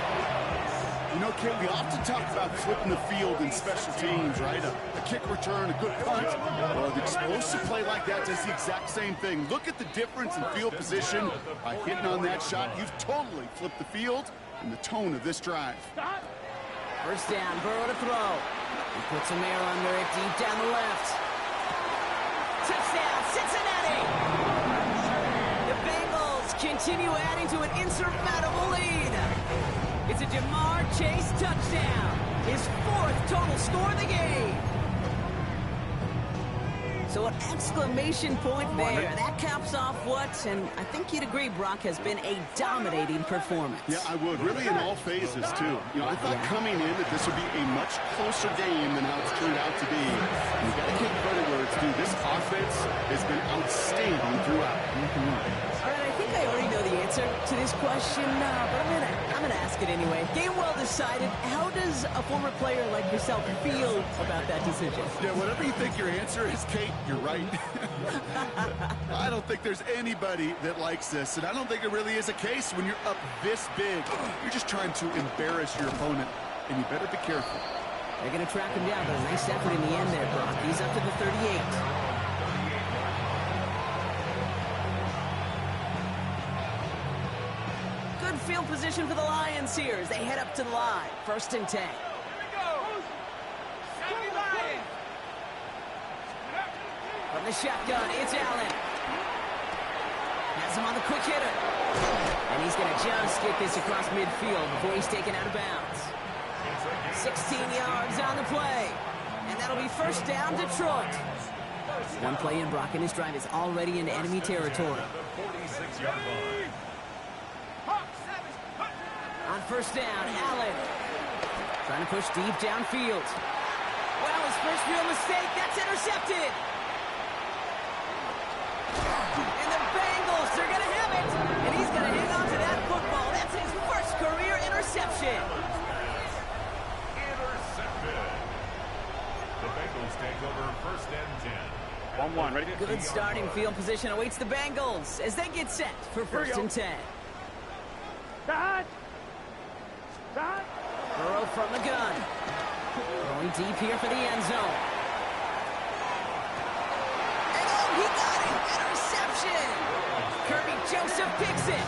You know, Kate, we often talk about flipping the field in special teams, right? A kick return, a good punt. Well, the explosive play like that does the exact same thing. Look at the difference in field position. By hitting on that shot, you've totally flipped the field and the tone of this drive. First down, Burrow to throw. He puts some air under it deep down the left. Touchdown, Cincinnati! The Bengals continue adding to an insurmountable lead. It's a Jamar Chase touchdown. His 4th total score of the game. So an exclamation point there. That caps off what, and I think you'd agree, Brock, has been a dominating performance. Yeah, I would. Really in all phases, too. You know, I thought coming in that this would be a much closer game than how it's turned out to be. You've got to give credit where it's due. This offense has been outstanding throughout. All right, I think I already know the answer to this question, but I'm gonna ask it anyway. Game well decided. How does a former player like yourself feel about that decision? Yeah, whatever you think your answer is, Kate, you're right. I don't think there's anybody that likes this, and I don't think there really is a case when you're up this big. You're just trying to embarrass your opponent, and you better be careful. They're gonna track him down, but a nice effort in the end there, Brock. He's up to the 38. Good field position for the Lions here as they head up to the line. 1st and 10. From the shotgun, it's Allen. Has him on the quick hitter. And he's going to just get this across midfield before he's taken out of bounds. 16 yards on the play. And that'll be 1st down, Detroit. One play in, Brock, and his drive is already into enemy territory. On 1st down, Allen. Trying to push deep downfield. Well, his first real mistake, that's intercepted. And the Bengals, they're going to have it. And he's going to hang on to that football. That's his 1st career interception. Intercepted. The Bengals take over 1st and 10. 1-1, ready? Good starting field position awaits the Bengals as they get set for 1st and 10. Burrow from the gun. Going deep here for the end zone. And oh, he got it! Interception! Kirby Joseph picks it.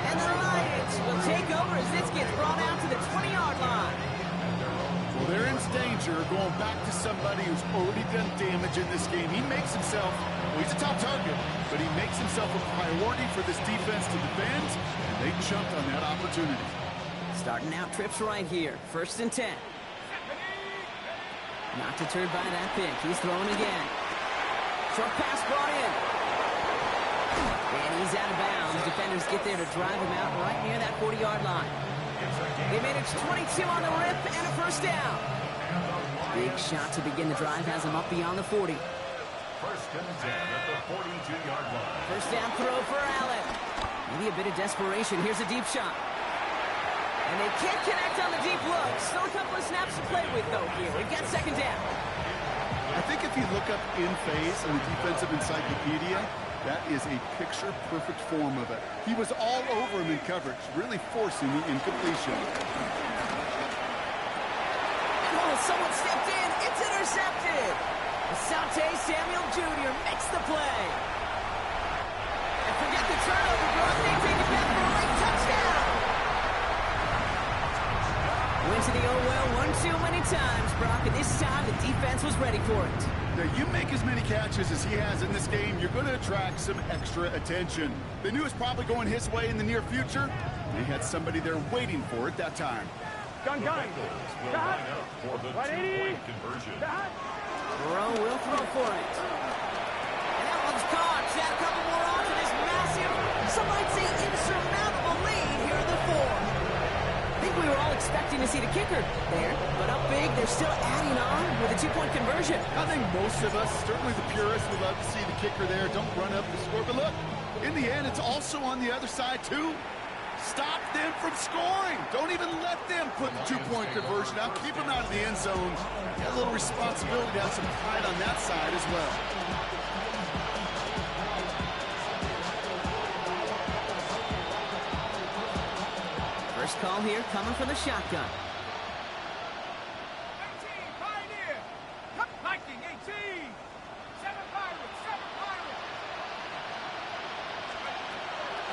And the Lions will take over as this gets brought out to the 20-yard line. Well, they're in danger going back to somebody who's already done damage in this game. He makes himself, well, he's a top target, but he makes himself a priority for this defense to defend, and they jumped on that opportunity. Starting out trips right here. 1st and 10. Not deterred by that pick. He's throwing again. Short pass brought in. And he's out of bounds. Defenders get there to drive him out right near that 40-yard line. They manage 22 on the rip and a 1st down. Big shot to begin the drive has him up beyond the 40. 1st and 10 at the 42-yard line. 1st down throw for Allen. Maybe a bit of desperation. Here's a deep shot. And they can't connect on the deep look. Still a couple of snaps to play with, though, here. We've got 2nd down. I think if you look up in phase in the defensive encyclopedia, that is a picture-perfect form of it. He was all over him in coverage, really forcing the incompletion. Oh, someone stepped in. It's intercepted. Asante Samuel Jr. makes the play. And forget the turnover, Brock. They take it back for a late touchdown. Went to the oh well one too many times, Brock, and this time the defense was ready for it. Now, you make as many catches as he has in this game, you're going to attract some extra attention. They knew it was probably going his way in the near future. They had somebody there waiting for it that time. Gun. Will line up for the two-point conversion. Burrow will throw for it. And that one's caught. Add a couple more on to this massive, some might say insurmountable lead here in the fourth. I think we were all expecting to see the kicker there, but up big, they're still adding on with a two-point conversion. I think most of us, certainly the purists, would love to see the kicker there. Don't run up the score. But look, in the end, it's also on the other side, too. Stop them from scoring. Don't even let them put the two-point conversion out. Keep them out of the end zone. Got a little responsibility to have some pride on that side as well. First call here coming from the shotgun. 18, Pioneer. Viking, 18. 7 Pirates, 7 Pirates.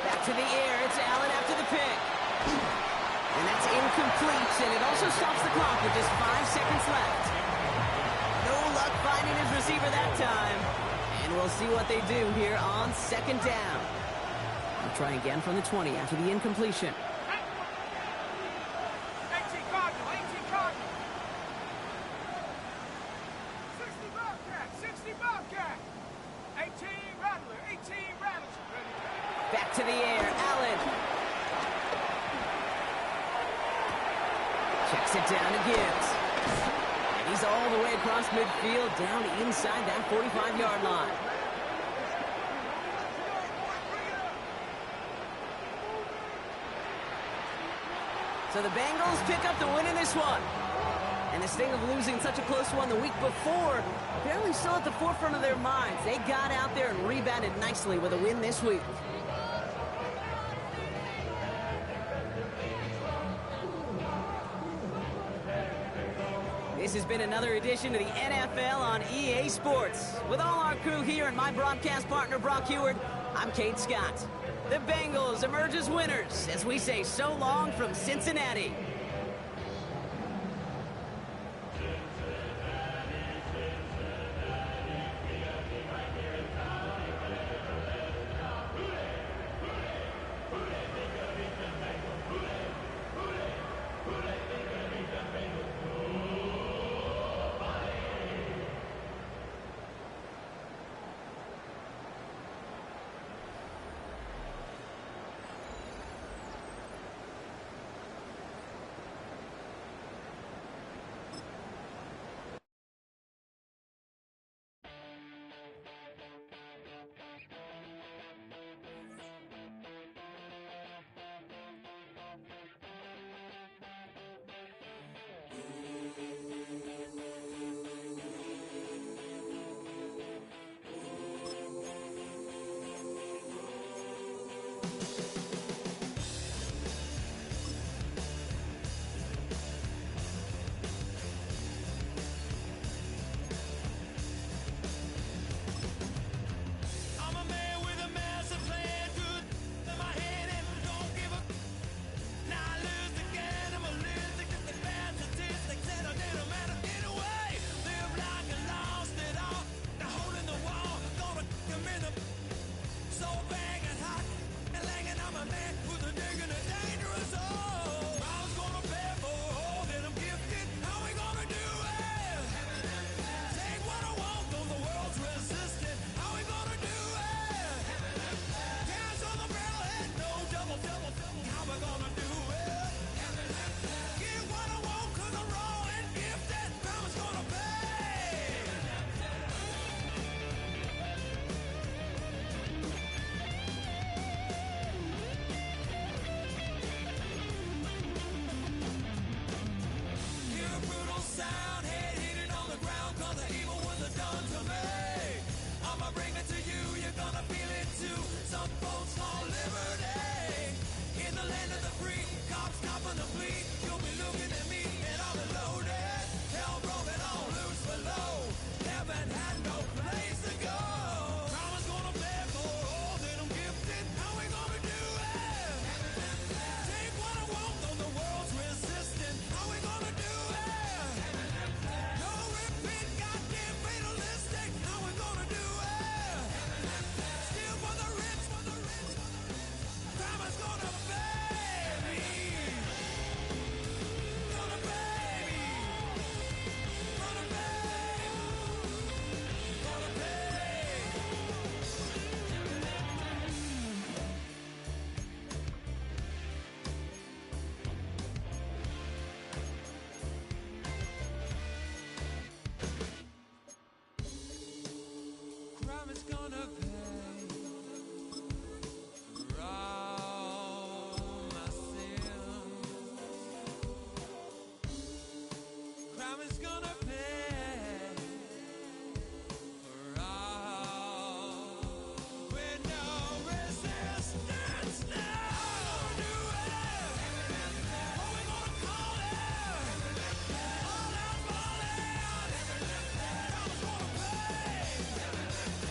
Back to the air. It's Allen after the pick. And that's incomplete, and it also stops the clock with just 5 seconds left. No luck finding his receiver that time. And we'll see what they do here on second down. They'll try again from the 20 after the incompletion. 18 Cardinal, 18 Cardinal. 60 Bobcat, 60 Bobcat. 18 Rattler, 18 Rattler. Back to the air, Allen. Checks it down to Gibbs. And he's all the way across midfield, down inside that 45-yard line. So the Bengals pick up the win in this one. And the sting of losing such a close one the week before, apparently still at the forefront of their minds. They got out there and rebounded nicely with a win this week. This has been another edition of the NFL on EA Sports. With all our crew here and my broadcast partner, Brock Heward, I'm Kate Scott. The Bengals emerge as winners as we say so long from Cincinnati.